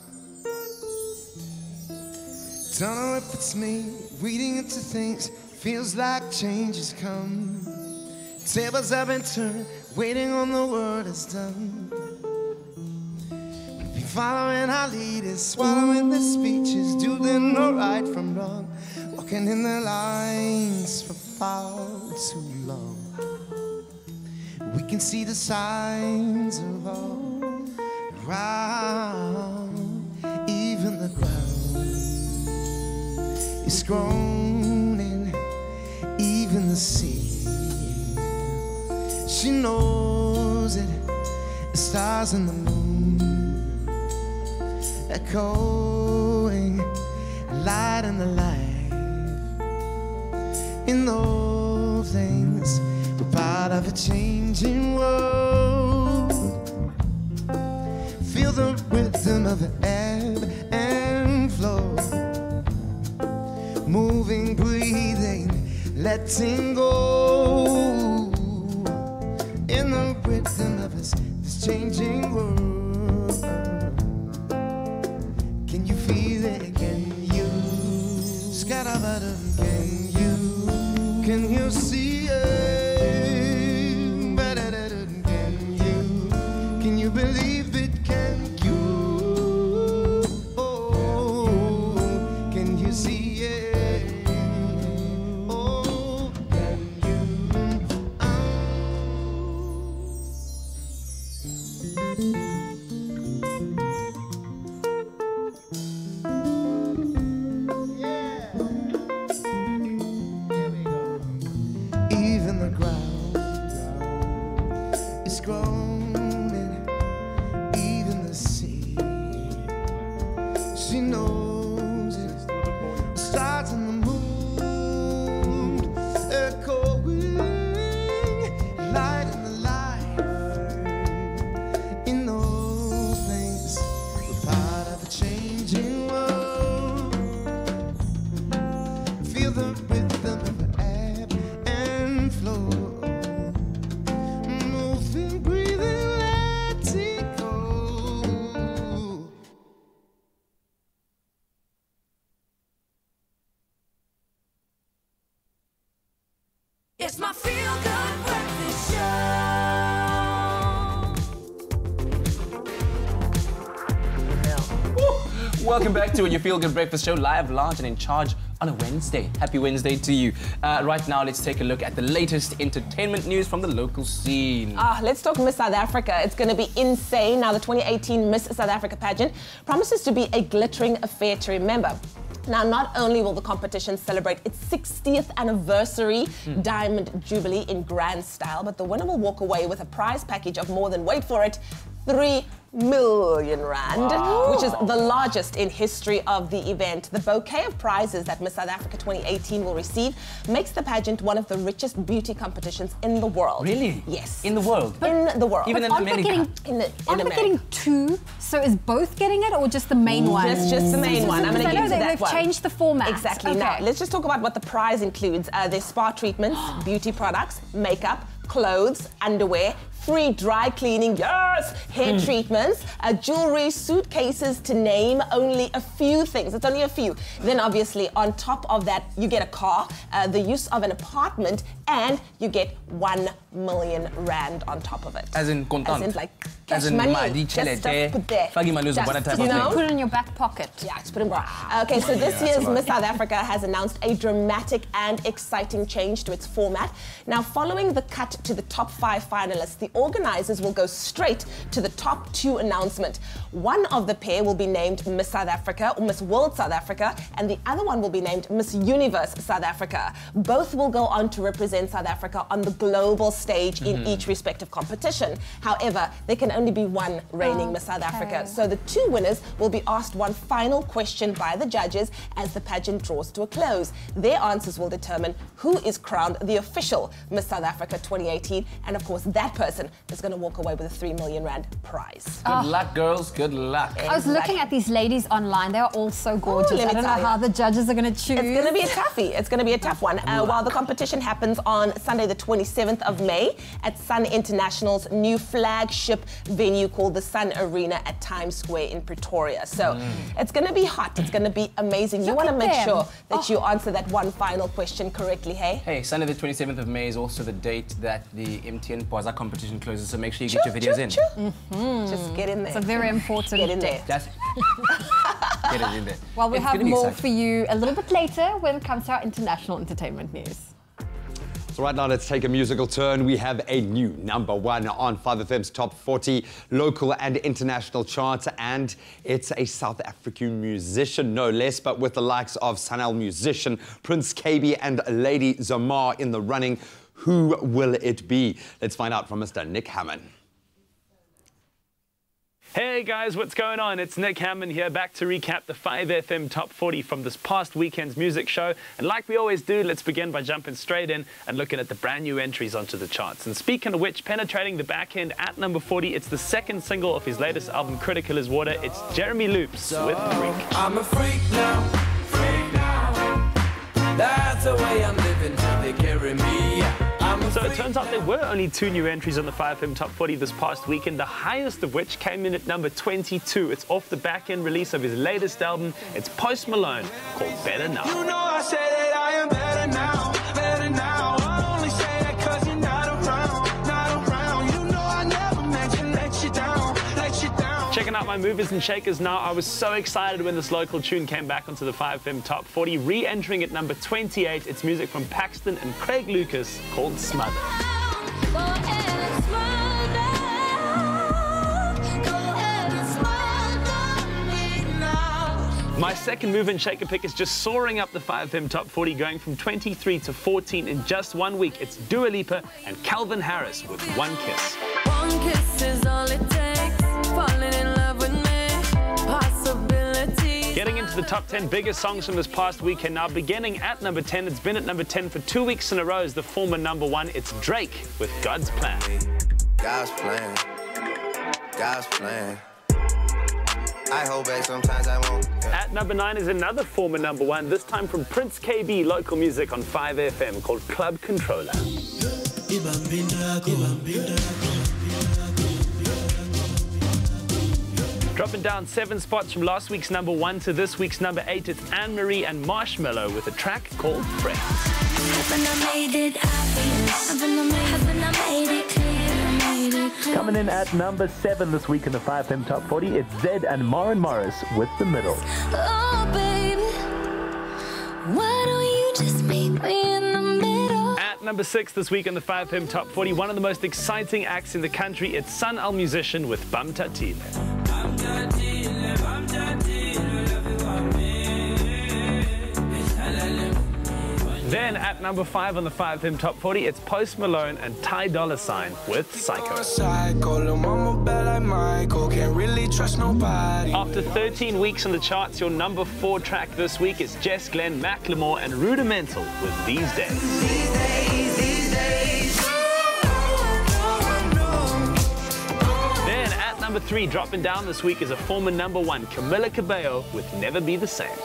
Don't know if it's me reading into things. Feels like change has come. Tables have been turned, waiting on the word is done. We've been following our leaders, swallowing the speeches, doing no right from wrong, walking in the lines for far too long. We can see the signs of all around, even the ground is groaning, even the sea. She knows it, the stars and the moon echoing, light and the light. In all things, we're part of a changing world. Feel the rhythm of the ebb and flow, moving, breathing, letting go. In the rhythm of this changing world, can you feel it? Can you? Scatterbottom, can you see it? Can you believe it? Can you? Oh, can you see it? Oh, can you? She knows it. Stars in the moon, echoing, light in the life. In those things, we're part of a changing world. Feel the rhythm of the ebb and flow. Moving, breathing, letting go. It's my feel-good breakfast show. Welcome back to your Feel Good Breakfast Show, live, large and in charge on a Wednesday. Happy Wednesday to you. Right now, let's take a look at the latest entertainment news from the local scene. Let's talk Miss South Africa. It's going to be insane. Now, the 2018 Miss South Africa pageant promises to be a glittering affair to remember. Now, not only will the competition celebrate its 60th anniversary Diamond Jubilee in grand style, but the winner will walk away with a prize package of more than, wait for it, 3 million rand, which is the largest in history of the event. The bouquet of prizes that Miss South Africa 2018 will receive makes the pageant one of the richest beauty competitions in the world. Really? Yes. In the world? In the world. Even in Aren't America? Aren't we getting 2? So is both getting it or just the main one? Just the main one. I'm going to get into that They've one. changed the format. Exactly. Okay. Now, let's just talk about what the prize includes. There's spa treatments, beauty products, makeup, clothes, underwear, free dry cleaning, yes, hair treatments, jewelry, suitcases, to name only a few things. It's only a few. Then obviously on top of that, you get a car, the use of an apartment, and you get 1 million rand on top of it. As in kontant? As in like cash As in money. mali, Just chelete, put there. fagi mali Just, uzobona type you of know? thing. Put it in your back pocket. Yeah, just put it in. Okay, so this year's Miss South Africa has announced a dramatic and exciting change to its format. Now, following the cut to the top 5 finalists, the organizers will go straight to the top 2 announcement. One of the pair will be named Miss South Africa or Miss World South Africa, and the other one will be named Miss Universe South Africa. Both will go on to represent South Africa on the global stage in each respective competition. However, there can only be one reigning Miss South Africa. So the 2 winners will be asked one final question by the judges as the pageant draws to a close. Their answers will determine who is crowned the official Miss South Africa 2018, and of course that person is going to walk away with a 3 million rand prize. Good luck, girls. Good luck. I was looking at these ladies online. They are all so gorgeous. I don't know how the judges are going to choose. It's going to be a toughie. It's going to be a tough one. While the competition happens on Sunday, the 27th of May at Sun International's new flagship venue called the Sun Arena at Times Square in Pretoria. So it's going to be hot. It's going to be amazing. You want to make sure that you answer that one final question correctly, hey? Hey, Sunday the 27th of May is also the date that the MTN Bazaar competition closes, so make sure you get your videos in. Just get in there. It's a very important Get in there. Just get it in there. Well, we It's have gonna be more exciting. for you a little bit later when it comes to our international entertainment news. So right now, let's take a musical turn. We have a new #1 on 5FM's Top 40 local and international charts, and it's a South African musician, no less, but with the likes of Sanel musician Prince KB and Lady Zamar in the running. Who will it be? Let's find out from Mr. Nick Hammond. Hey guys, what's going on? It's Nick Hammond here, back to recap the 5FM Top 40 from this past weekend's music show. And like we always do, let's begin by jumping straight in and looking at the brand new entries onto the charts. And speaking of which, penetrating the back end at number 40, it's the second single of his latest album, Critical as Water. It's Jeremy Loops with Freak. I'm a freak now, freak now. That's the way I'm living till they carry me. So it turns out there were only 2 new entries on the 5FM Top 40 this past weekend, the highest of which came in at number 22. It's off the back-end release of his latest album. It's Post Malone, called Better Now. You know I say that I am better now, better now. I only say that 'cause you're not around, not around. You know I never meant to let you down, let you down. Checking out my movers and shakers now. I was so excited when this local tune came back onto the 5FM Top 40, re-entering at number 28. It's music from Paxton and Craig Lucas called Smother. My second move and shaker pick is just soaring up the 5FM Top 40, going from 23 to 14 in just 1 week. It's Dua Lipa and Calvin Harris with One Kiss. One kiss is all it takes. Falling in love with me. Possibility. Getting into the top 10 biggest songs from this past weekend now, beginning at number 10. It's been at number 10 for 2 weeks in a row as the former number 1. It's Drake with God's Plan. God's plan. God's plan. I hold back sometimes I won't. At number 9 is another former number 1, this time from Prince KB, local music on 5FM, called Club Controller. Dropping down 7 spots from last week's number 1 to this week's number 8, it's Anne-Marie and Marshmello with a track called Friends. Coming in at number 7 this week in the 5FM Top 40, it's Zed and Morris with The Middle. Oh, baby, why don't you just meet me in the middle? At number 6 this week in the 5FM Top 40, one of the most exciting acts in the country, it's Sun Musician with Bam Tatile. Then at number 5 on the 5FM Top 40, it's Post Malone and Ty Dolla $ign with Psycho. After 13 weeks on the charts, your number 4 track this week is Jess Glenn, Macklemore and Rudimental with These Days. Then at number 3, dropping down this week, is a former number 1, Camila Cabello with Never Be the Same.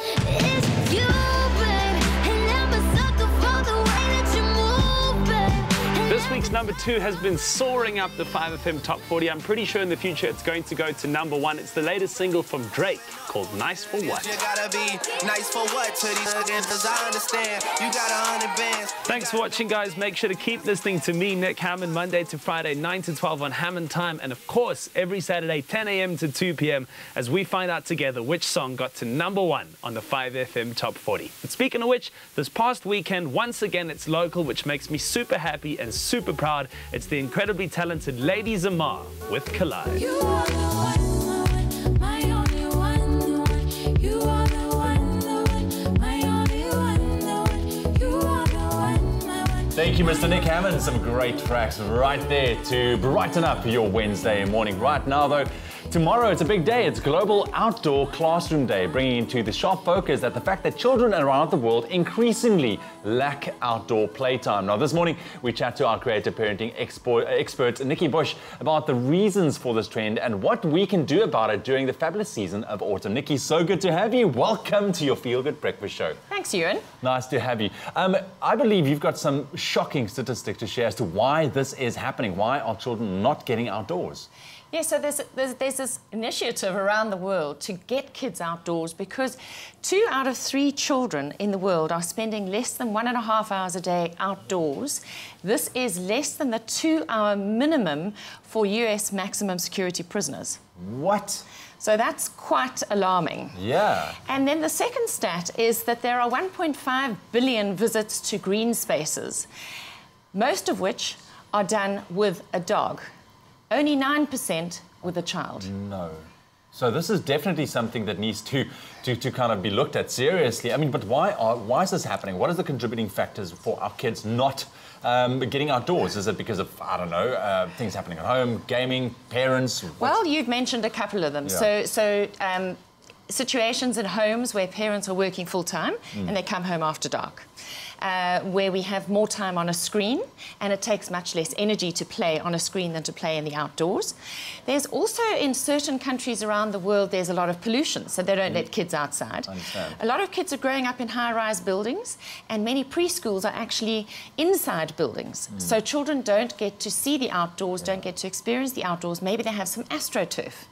This week's number 2 has been soaring up the 5FM Top 40. I'm pretty sure in the future it's going to go to number 1. It's the latest single from Drake called Nice for What. You gotta be nice for what to these niggas, I understand. You got 100 bands. Thanks for watching, guys. Make sure to keep listening to me, Nick Hammond, Monday to Friday, 9 to 12 on Hammond Time. And of course, every Saturday, 10 a.m. to 2 p.m. as we find out together which song got to number 1 on the 5FM Top 40. But speaking of which, this past weekend, once again, it's local, which makes me super happy and super proud. It's the incredibly talented Lady Zamar with Collide. You are the one, my only one. You are the one, my only one. You are the one, my one. Thank you, Mr. Nick Hammond. Some great tracks right there to brighten up your Wednesday morning. Right now, though, tomorrow it's a big day. It's Global Outdoor Classroom Day, bringing into the sharp focus at the fact that children around the world increasingly lack outdoor playtime. Now, this morning we chat to our creative parenting expert Nikki Bush about the reasons for this trend and what we can do about it during the fabulous season of autumn. Nikki, so good to have you. Welcome to your Feel Good Breakfast Show. Thanks, Ewan. Nice to have you. I believe you've got some shocking statistics to share as to why this is happening. Why are children not getting outdoors? Yeah, so there's this initiative around the world to get kids outdoors because 2 out of 3 children in the world are spending less than 1.5 hours a day outdoors. This is less than the 2-hour minimum for US maximum security prisoners. What? So that's quite alarming. Yeah. And then the second stat is that there are 1.5 billion visits to green spaces, most of which are done with a dog. Only 9% with a child. No. So this is definitely something that needs to kind of be looked at seriously. I mean, but why is this happening? What are the contributing factors for our kids not getting outdoors? Is it because of, I don't know, things happening at home, gaming, parents? Well, you've mentioned a couple of them. Yeah. So situations in homes where parents are working full-time and they come home after dark. Where we have more time on a screen and it takes much less energy to play on a screen than to play in the outdoors. There's also, in certain countries around the world, there's a lot of pollution, so they don't let kids outside. A lot of kids are growing up in high-rise buildings and many preschools are actually inside buildings. So children don't get to see the outdoors, don't get to experience the outdoors. Maybe they have some AstroTurf.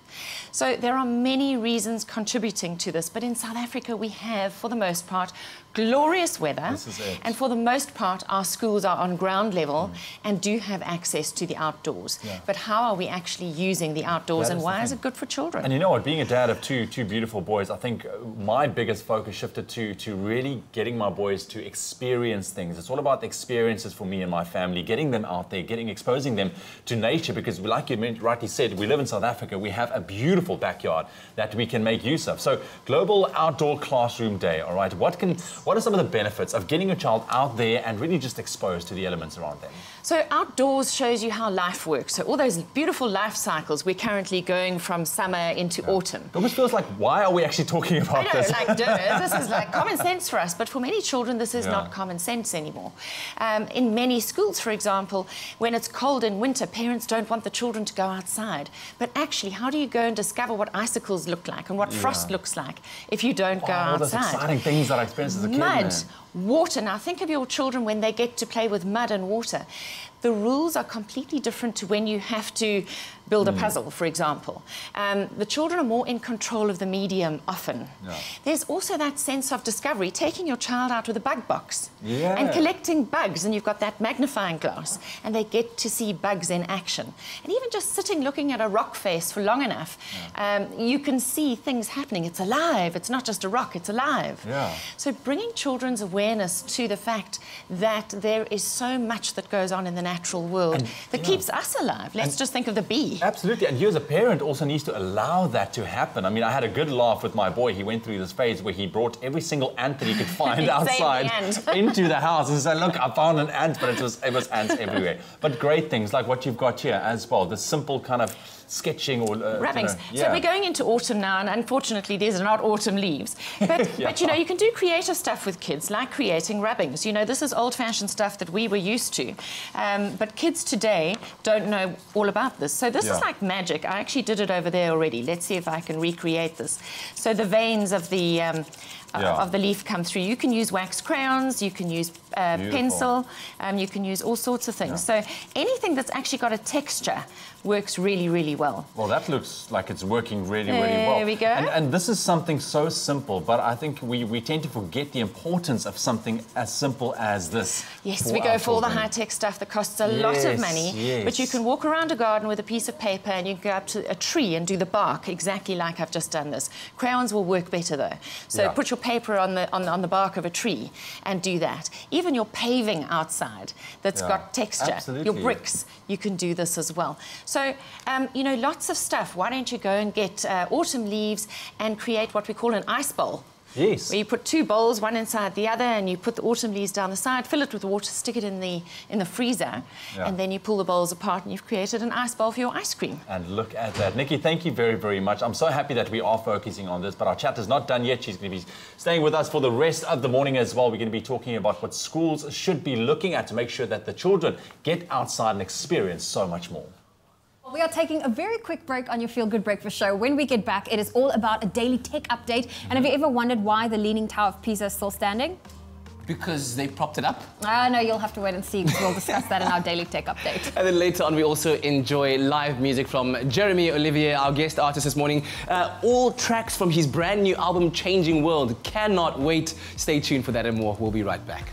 So there are many reasons contributing to this, but in South Africa we have, for the most part, glorious weather. This is it. And for the most part, our schools are on ground level and do have access to the outdoors. Yeah. But how are we actually using the outdoors That and is why the is thing. it good for children? And you know what, being a dad of two beautiful boys, I think my biggest focus shifted to really getting my boys to experience things. It's all about the experiences for me and my family, getting them out there, exposing them to nature, because like you rightly said, we live in South Africa, we have a beautiful backyard that we can make use of. So Global Outdoor Classroom Day, all right, what are some of the benefits of getting your child out there and really just exposed to the elements around them? So outdoors shows you how life works. So all those beautiful life cycles, we're currently going from summer into autumn. It almost feels like, why are we actually talking about I know, this? like, duh, this is like common sense for us, but for many children, this is not common sense anymore. In many schools, for example, when it's cold in winter, parents don't want the children to go outside. But actually, how do you go and discover what icicles look like and what frost looks like if you don't go all outside? those exciting things that I experienced as a kid. Mud, water. Now think of your children when they get to play with mud and water. The rules are completely different to when you have to build a puzzle, for example. The children are more in control of the medium often. There's also that sense of discovery, taking your child out with a bug box and collecting bugs, and you've got that magnifying glass, and they get to see bugs in action. And even just sitting looking at a rock face for long enough, you can see things happening. It's alive. It's not just a rock, it's alive. So bringing children's awareness to the fact that there is so much that goes on in the natural world that keeps us alive. Let's just think of the bee. Absolutely, and you as a parent also needs to allow that to happen. I mean, I had a good laugh with my boy. He went through this phase where he brought every single ant that he could find outside into the house and said, look, I found an ant, but it was ants everywhere. But great things like what you've got here as well, the simple kind of sketching or wrappings. So we're going into autumn now, and unfortunately there's not autumn leaves. But, but you know, you can do creative stuff with kids, like creating rubbings. You know, this is old-fashioned stuff that we were used to. But kids today don't know all about this. So this is like magic. I actually did it over there already. Let's see if I can recreate this. So the veins of the leaf come through. You can use wax crayons, you can use pencil, you can use all sorts of things. So anything that's actually got a texture works really, really well. Well, that looks like it's working really, really well. There we go. And this is something so simple, but I think we tend to forget the importance of something as simple as this. Yes, we go for all the high-tech stuff that costs a lot of money, but you can walk around a garden with a piece of paper and you can go up to a tree and do the bark, exactly like I've just done this. Crayons will work better, though. So put your paper on the bark of a tree and do that. Even your paving outside that's got texture, your bricks, you can do this as well. So, you know, lots of stuff. Why don't you go and get autumn leaves and create what we call an ice bowl? Yes. Where you put two bowls, one inside the other, and you put the autumn leaves down the side, fill it with water, stick it in the freezer, and then you pull the bowls apart and you've created an ice bowl for your ice cream. And look at that. Nikki, thank you very, very much. I'm so happy that we are focusing on this, but our chat is not done yet. She's going to be staying with us for the rest of the morning as well. We're going to be talking about what schools should be looking at to make sure that the children get outside and experience so much more. We are taking a very quick break on your Feel Good Breakfast show. When we get back, it is all about a daily tech update. And have you ever wondered why the Leaning Tower of Pisa is still standing? Because they propped it up? No, you'll have to wait and see, because we'll discuss that in our daily tech update. And then later on, we also enjoy live music from Jeremy Olivier, our guest artist this morning. All tracks from his brand new album, Changing World. Cannot wait. Stay tuned for that and more. We'll be right back.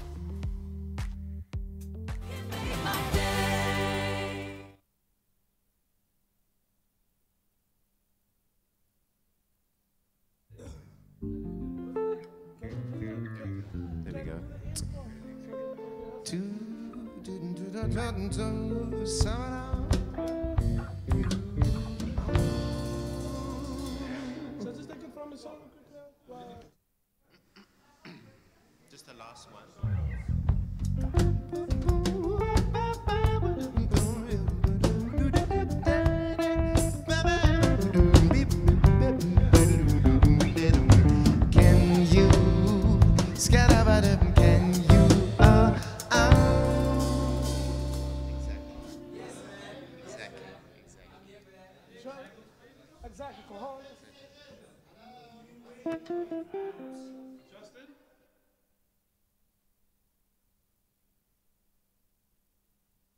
Just the last one. Can you scatter? Can you?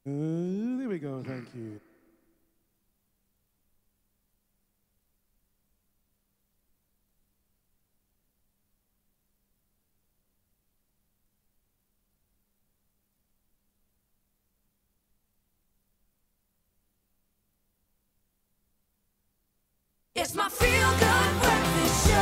There we go, thank you. It's my Feel Good Breakfast show.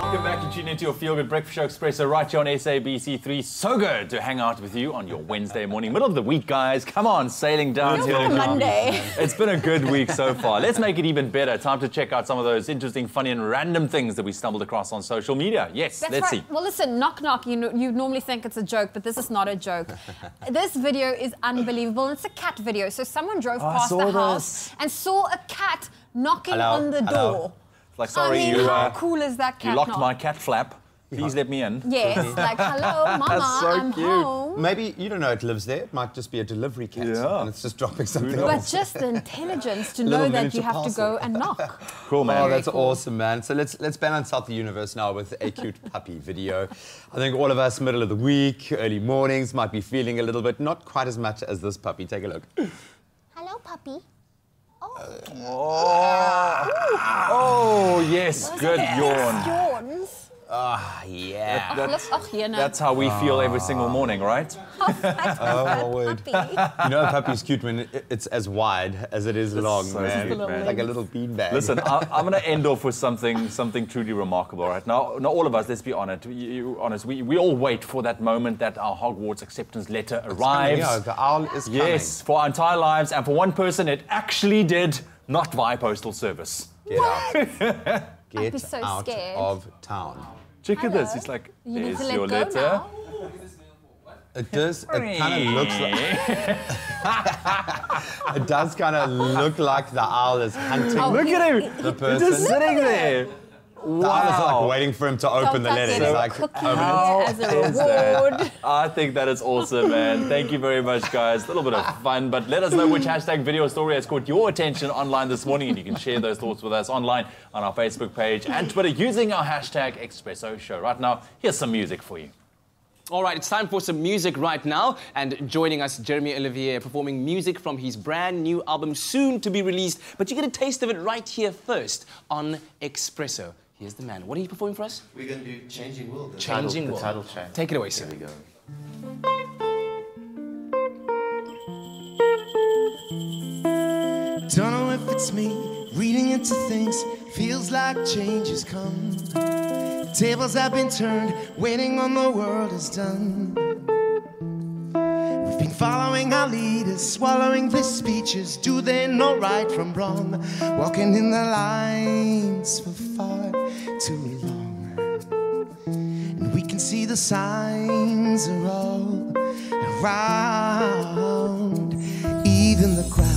Welcome back to tuning into your Feel Good Breakfast Show Expresso right here on SABC3. So good to hang out with you on your Wednesday morning, middle of the week, guys. Come on, sailing down Feels like a Monday. It's been a good week so far. Let's make it even better. Time to check out some of those interesting, funny, and random things that we stumbled across on social media. Yes, That's let's right. see. Well, listen, knock knock. You normally think it's a joke, but this is not a joke. This video is unbelievable. It's a cat video. So someone drove past the house and saw a cat knocking on the door. Like, sorry, I mean, how cool is that cat? You locked my cat flap. Please let me in. Yes, like, hello, mama, so I'm cute. home. Maybe you don't know it lives there. It might just be a delivery cat, and it's just dropping something But off. just the intelligence to Little know that miniature you have to parcel. go and knock. Cool, man. Oh, Very that's cool. awesome, man. So let's balance out the universe now with a cute puppy video. I think all of us, middle of the week, early mornings, might be feeling a little bit, not quite as much as this puppy. Take a look. Hello, puppy. Oh, yes, good yawn. Yawns. Ah, yeah. That's how we feel every single morning, right? Oh, my word. You know a puppy's cute when it's as wide as it is long, so man. cute, man. It's like a little beanbag. Listen, I'm going to end off with something truly remarkable right now. Not all of us, let's be honest. We all wait for that moment that our Hogwarts acceptance letter arrives. Yeah, the owl is coming. Yes, for our entire lives. And for one person, it actually did, not via postal service. Get out. I'd be so out scared. of town. Check at this. He's like, You need there's to let your go letter. now. It does. It kind of looks like. It does kind of look like the owl is hunting. Look at him. The He's person. just sitting there. The owl is like waiting for him to open the letter. It's like, open it. As a Is that? reward. I think that is awesome, man. Thank you very much, guys. A little bit of fun, but let us know which hashtag video story has caught your attention online this morning, and you can share those thoughts with us online on our Facebook page and Twitter using our hashtag Expresso Show. Right now, here's some music for you. All right, it's time for some music right now. And joining us, Jeremy Olivier, performing music from his brand new album, soon to be released. But you get a taste of it right here first on Expresso. Here's the man. What are you performing for us? We're going to do Changing World. Changing World. title track. Take it away, sir. Here we go. Don't know if it's me reading into things. Feels like change has come. Tables have been turned, waiting on the world is done. We've been following our leaders, swallowing their speeches. Do they know right from wrong? Walking in the lines for far too long. And we can see the signs are all around. Even the ground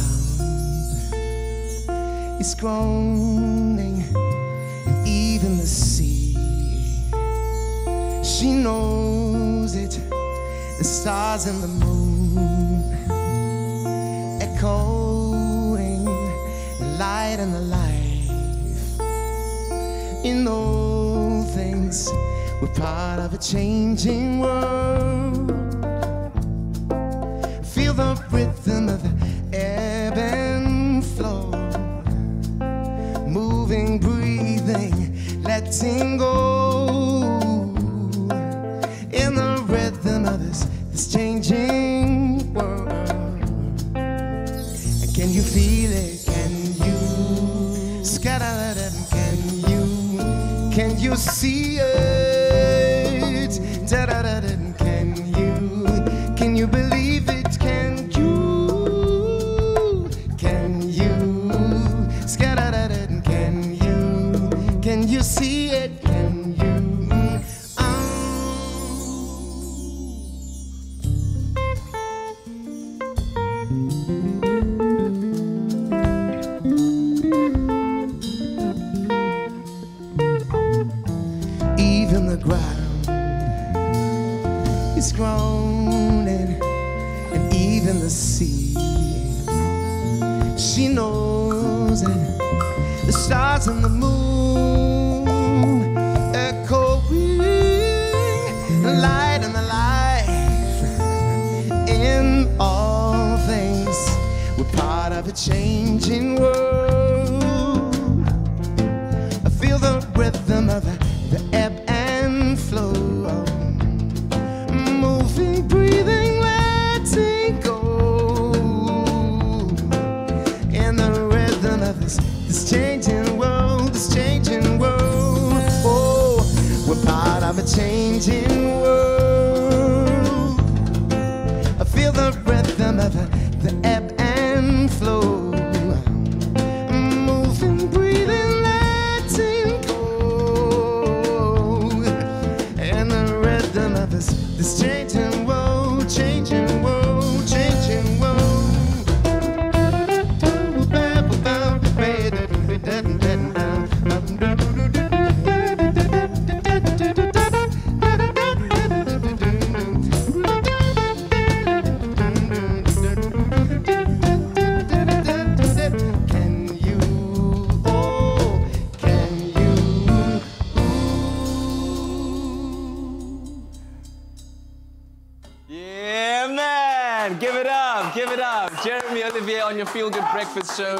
is groaning, and even the sea, she knows it. The stars and the moon echoing the light and the life. In all things, we're part of a changing world. Feel the rhythm of the ebb and flow. Moving, breathing, letting go. In the rhythm of this changing world. And can you feel it? Can you scatter it? Can you see it? Da-da-da-da. Can you believe it? Can you scatter it? Can you see it? Can you? Even the ground is groaning, and even the sea, she knows it. The stars and the moon echoing the light and the life. In all things, we're part of a changing world. I feel the rhythm of the ebb and flow. Moving, breathing, letting go. In the rhythm of this changing world, this changing world. Oh, we're part a changing world. I feel the rhythm of the ebb and flow. Moving, breathing, letting go. And the rhythm of this changing world, changing world, changing world. Give it up. Jeremy Olivier on your Feel Good Breakfast Show.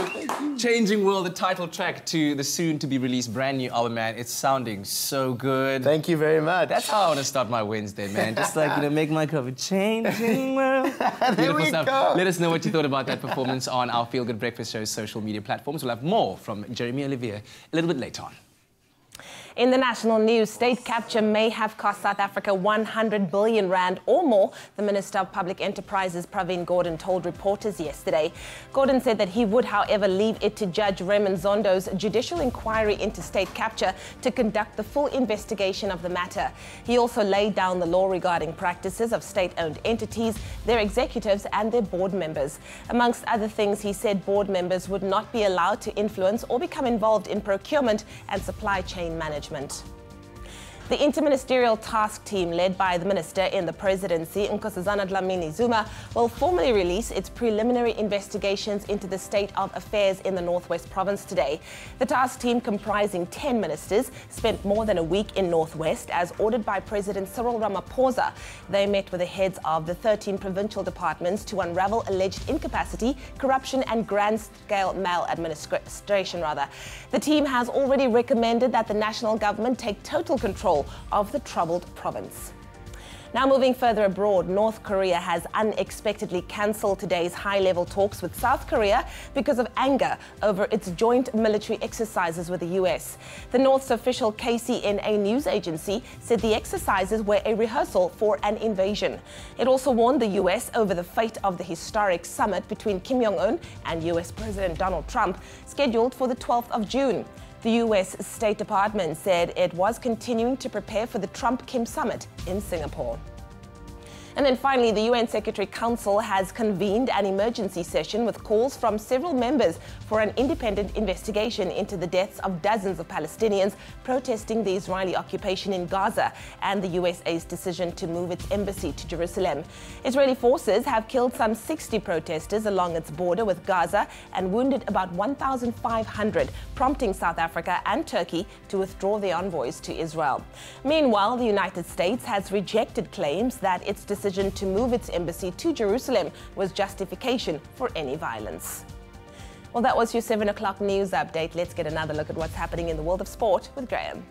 Changing World, the title track to the soon-to-be-released brand new album, man. It's sounding so good. Thank you very much. That's how I want to start my Wednesday, man. Just like, you know, make my cover. Changing World. There we go. Let us know what you thought about that performance on our Feel Good Breakfast Show's social media platforms. We'll have more from Jeremy Olivier a little bit later on. In the national news, state capture may have cost South Africa 100 billion rand or more, the Minister of Public Enterprises, Pravin Gordhan, told reporters yesterday. Gordhan said that he would, however, leave it to Judge Raymond Zondo's judicial inquiry into state capture to conduct the full investigation of the matter. He also laid down the law regarding practices of state-owned entities, their executives and their board members. Amongst other things, he said board members would not be allowed to influence or become involved in procurement and supply chain management. The interministerial task team led by the minister in the presidency, Nkosazana Dlamini-Zuma, will formally release its preliminary investigations into the state of affairs in the Northwest Province today. The task team, comprising 10 ministers, spent more than a week in Northwest as ordered by President Cyril Ramaphosa. They met with the heads of the 13 provincial departments to unravel alleged incapacity, corruption and grand-scale maladministration. The team has already recommended that the national government take total control of the troubled province. Now moving further abroad, North Korea has unexpectedly cancelled today's high-level talks with South Korea because of anger over its joint military exercises with the US. The North's official KCNA news agency said the exercises were a rehearsal for an invasion. It also warned the US over the fate of the historic summit between Kim Jong-un and US President Donald Trump, scheduled for the 12th of June. The US State Department said it was continuing to prepare for the Trump-Kim summit in Singapore. And then finally, the UN Secretary Council has convened an emergency session with calls from several members for an independent investigation into the deaths of dozens of Palestinians protesting the Israeli occupation in Gaza and the USA's decision to move its embassy to Jerusalem. Israeli forces have killed some 60 protesters along its border with Gaza and wounded about 1,500, prompting South Africa and Turkey to withdraw their envoys to Israel. Meanwhile, the United States has rejected claims that its decision to move its embassy to Jerusalem was justification for any violence. Well, that was your 7 o'clock news update. Let's get another look at what's happening in the world of sport with Graham.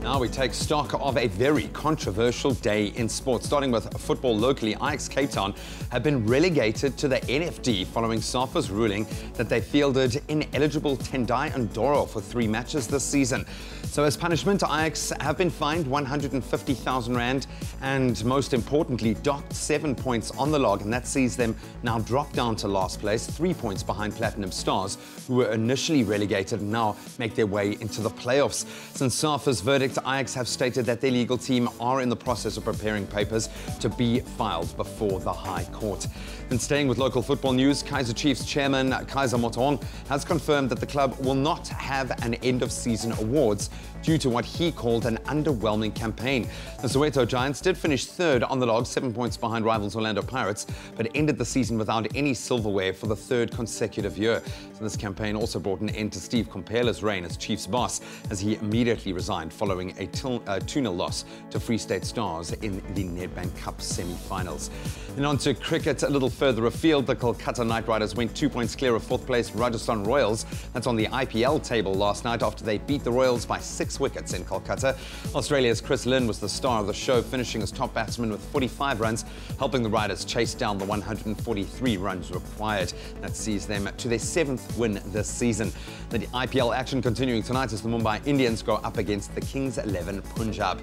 Now we take stock of a very controversial day in sport. Starting with football locally, Ajax Cape Town have been relegated to the NFD following SAFA's ruling that they fielded ineligible Tendai Ndoro for 3 matches this season. So as punishment, Ajax have been fined 150,000 rand and, most importantly, docked 7 points on the log, and that sees them now drop down to last place, 3 points behind Platinum Stars, who were initially relegated and now make their way into the playoffs. Since SAFA's verdict, Ajax have stated that their legal team are in the process of preparing papers to be filed before the High Court. And staying with local football news, Kaizer Chiefs chairman Kaizer Motaung has confirmed that the club will not have an end-of-season awards due to what he called an underwhelming campaign. The Soweto Giants did finish third on the log, 7 points behind rivals Orlando Pirates, but ended the season without any silverware for the 3rd consecutive year. So this campaign also brought an end to Steve Compela's reign as Chiefs boss, as he immediately resigned following following a 2-0 loss to Free State Stars in the Nedbank Cup semi-finals. And on to cricket, a little further afield. The Kolkata Knight Riders went 2 points clear of 4th place Rajasthan Royals. That's on the IPL table last night after they beat the Royals by 6 wickets in Kolkata. Australia's Chris Lynn was the star of the show, finishing as top batsman with 45 runs, helping the Riders chase down the 143 runs required. That sees them to their 7th win this season. The IPL action continuing tonight as the Mumbai Indians go up against the Kings 11 Punjab.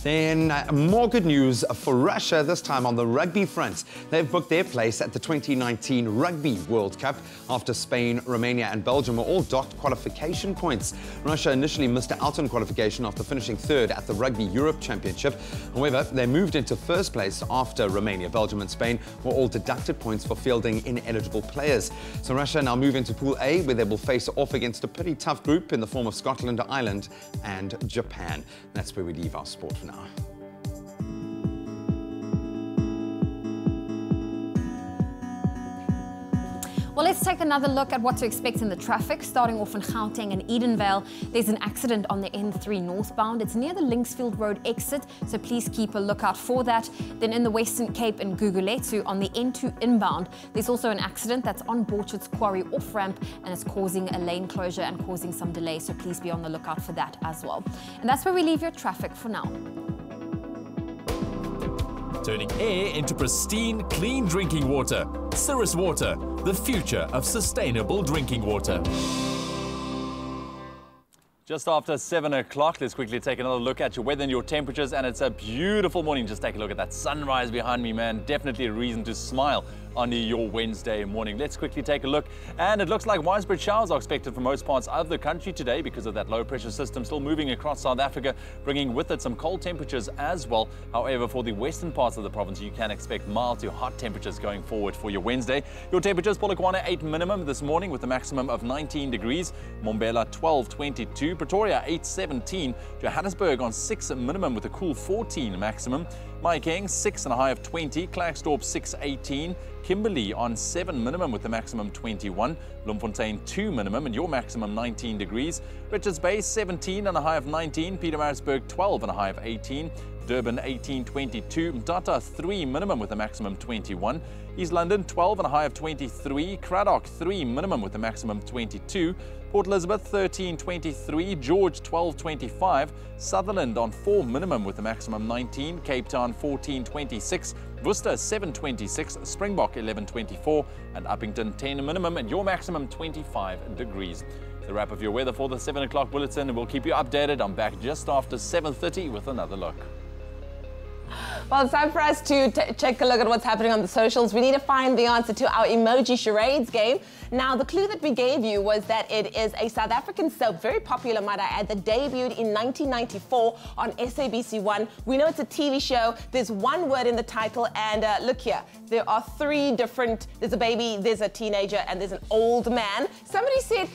Then more good news for Russia, this time on the rugby front. They've booked their place at the 2019 Rugby World Cup after Spain, Romania and Belgium were all docked qualification points. Russia initially missed out on qualification after finishing 3rd at the Rugby Europe Championship. However, they moved into 1st place after Romania, Belgium and Spain were all deducted points for fielding ineligible players. So Russia now move into Pool A, where they will face off against a pretty tough group in the form of Scotland, Ireland and Japan. That's where we leave our sport for now. Well, let's take another look at what to expect in the traffic. Starting off in Gauteng and Edenvale, there's an accident on the N3 northbound. It's near the Linksfield Road exit, so please keep a lookout for that. Then in the Western Cape in Gugulethu on the N2 inbound, there's also an accident that's on Borchard's Quarry off-ramp, and it's causing a lane closure and causing some delay, so please be on the lookout for that as well. And that's where we leave your traffic for now. Turning air into pristine, clean drinking water. Cirrus Water, the future of sustainable drinking water. Just after 7 o'clock, let's quickly take another look at your weather and your temperatures. And it's a beautiful morning. Just take a look at that sunrise behind me, man. Definitely a reason to smile on your Wednesday morning. Let's quickly take a look. And it looks like widespread showers are expected for most parts of the country today because of that low pressure system still moving across South Africa, bringing with it some cold temperatures as well. However, for the western parts of the province, you can expect mild to hot temperatures going forward for your Wednesday. Your temperatures, Polokwane 8 minimum this morning with a maximum of 19 degrees. Mbombela 12.22. Pretoria 8.17. Johannesburg on 6 minimum with a cool 14 maximum. Mahikeng 6 and a high of 20. Klerksdorp 6.18. Kimberley on 7 minimum with a maximum 21. Bloemfontein 2 minimum and your maximum 19 degrees. Richards Bay 17 and a high of 19. Pietermaritzburg 12 and a high of 18. Durban 18.22. Mthatha 3 minimum with a maximum 21. East London 12 and a high of 23. Cradock 3 minimum with a maximum 22. Port Elizabeth 13.23. George 12.25. Sutherland on 4 minimum with a maximum 19. Cape Town 14.26. Worcester 7.26. Springbok 11.24. And Uppington 10 minimum and your maximum 25 degrees. The wrap of your weather for the 7 o'clock bulletin, and we'll keep you updated. I'm back just after 7:30 with another look. Well, it's time for us to take a look at what's happening on the socials. We need to find the answer to our emoji charades game. Now, the clue that we gave you was that it is a South African soap, very popular, might I add, that debuted in 1994 on SABC1. We know it's a TV show. There's one word in the title, and look here. There are 3 different, there's a baby, there's a teenager, and there's an old man. Somebody said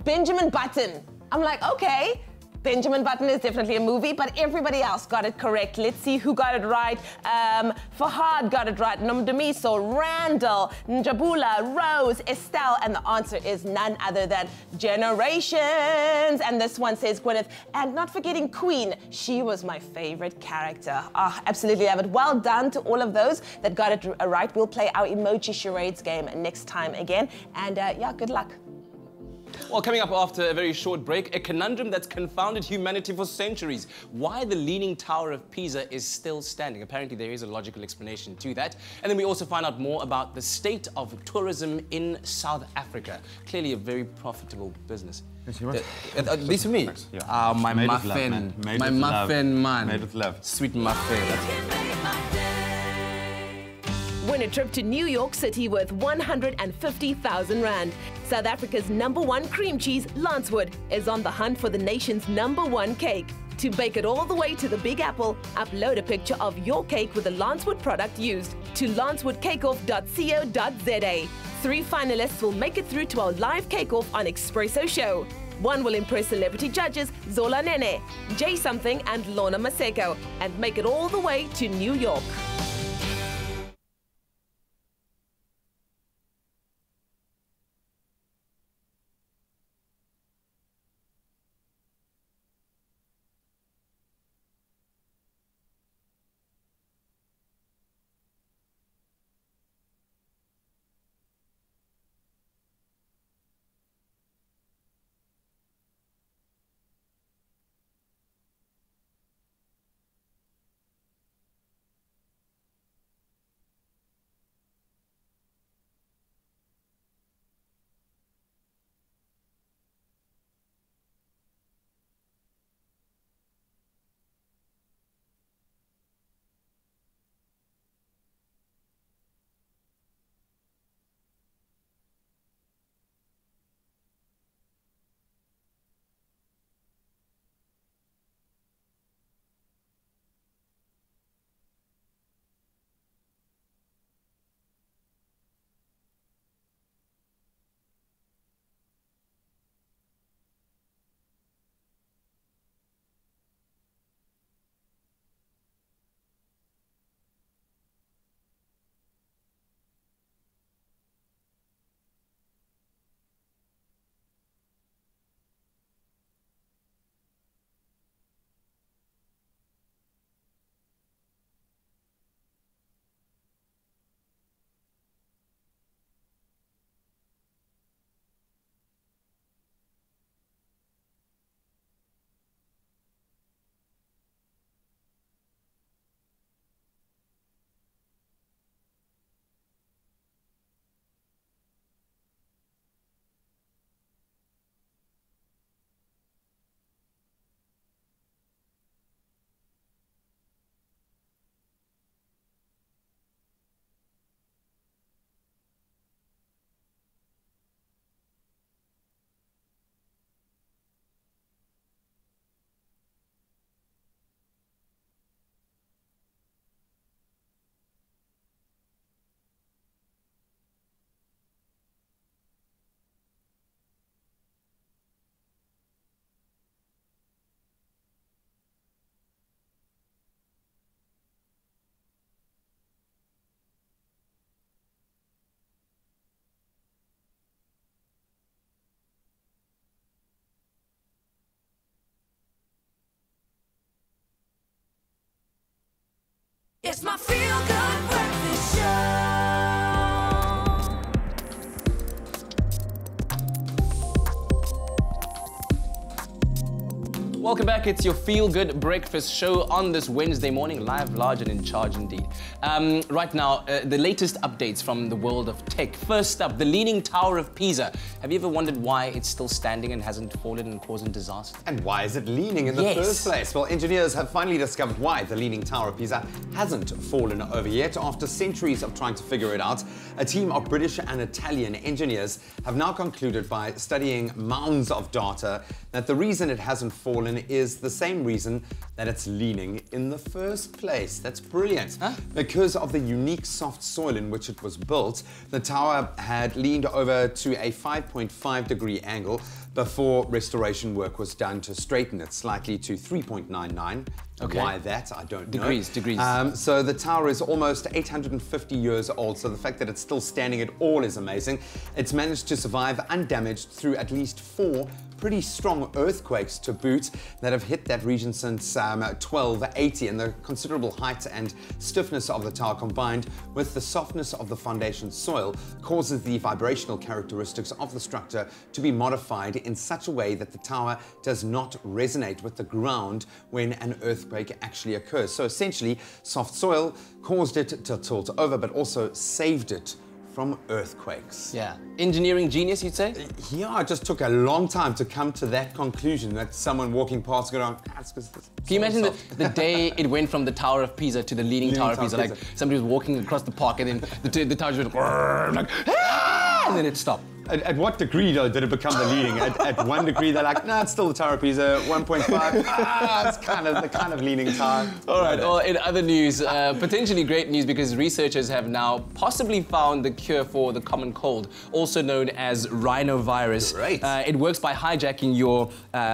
Benjamin Button. I'm like, okay. Benjamin Button is definitely a movie, but everybody else got it correct. Let's see who got it right. Fahad got it right. Nomdamiso, Randall, Njabula, Rose, Estelle, and the answer is none other than Generations. And this one says Gwyneth. And not forgetting Queen. She was my favorite character. Oh, absolutely love it. Well done to all of those that got it right. We'll play our emoji charades game next time again. And yeah, good luck. Well, coming up after a very short break, a conundrum that's confounded humanity for centuries. Why the Leaning Tower of Pisa is still standing. Apparently, there is a logical explanation to that. And then we also find out more about the state of tourism in South Africa. Clearly a very profitable business. At least for me. Yeah. My Made muffin. With love, man. My muffin, man. Made with love. Sweet muffin. Win a trip to New York City worth 150,000 Rand. South Africa's #1 cream cheese, Lancewood, is on the hunt for the nation's #1 cake. To bake it all the way to the Big Apple, upload a picture of your cake with the Lancewood product used to lancewoodcakeoff.co.za. 3 finalists will make it through to our live cake-off on Expresso show. 1 will impress celebrity judges Zola Nene, Jay Something and Lorna Maseko and make it all the way to New York. It's my feel-good breakfast show. Welcome back. It's your feel-good breakfast show on this Wednesday morning, live, large, and in charge indeed. Right now, the latest updates from the world of tech. First up, the Leaning Tower of Pisa. Have you ever wondered why it's still standing and hasn't fallen and causing disaster? And why is it leaning in the first place? Well, engineers have finally discovered why the Leaning Tower of Pisa hasn't fallen over yet. After centuries of trying to figure it out, a team of British and Italian engineers have now concluded by studying mounds of data that the reason it hasn't fallen is the same reason that it's leaning in the first place. That's brilliant. Huh? Because of the unique soft soil in which it was built, the tower had leaned over to a 5.5 degree angle before restoration work was done to straighten it slightly to 3.99. Okay. Why that, I don't know. Degrees. So the tower is almost 850 years old, so the fact that it's still standing at all is amazing. It's managed to survive undamaged through at least 4 pretty strong earthquakes to boot that have hit that region since 1280, and the considerable height and stiffness of the tower combined with the softness of the foundation soil causes the vibrational characteristics of the structure to be modified in such a way that the tower does not resonate with the ground when an earthquake actually occurs. So essentially, soft soil caused it to tilt over, but also saved it from earthquakes. Yeah. Engineering genius, you'd say? Yeah, it just took a long time to come to that conclusion that someone walking past going, that's because Can you imagine the day it went from the Tower of Pisa to the Leaning Tower of Pisa? Like somebody was walking across the park and then the tower just went like, ah! And then it stopped. At what degree, though, did it become the leaning? At 1 degree, they're like, nah, it's still the Tower of Pisa. 1.5, it's the kind of leaning tower. All right, well, in other news, potentially great news because researchers have now possibly found the cure for the common cold, also known as rhinovirus. Great. It works by hijacking your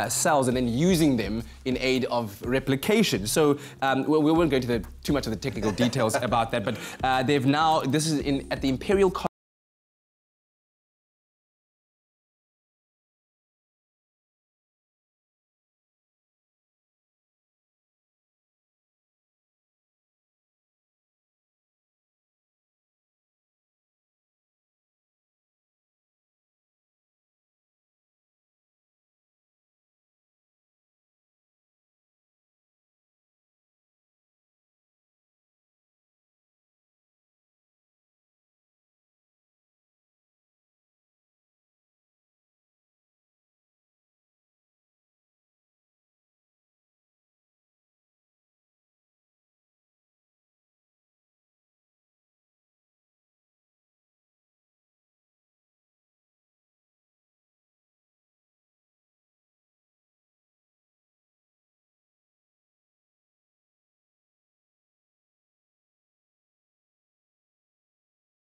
cells and then using them in aid of replication. So we won't go into too much of the technical details about that, but they've now, this is at the Imperial College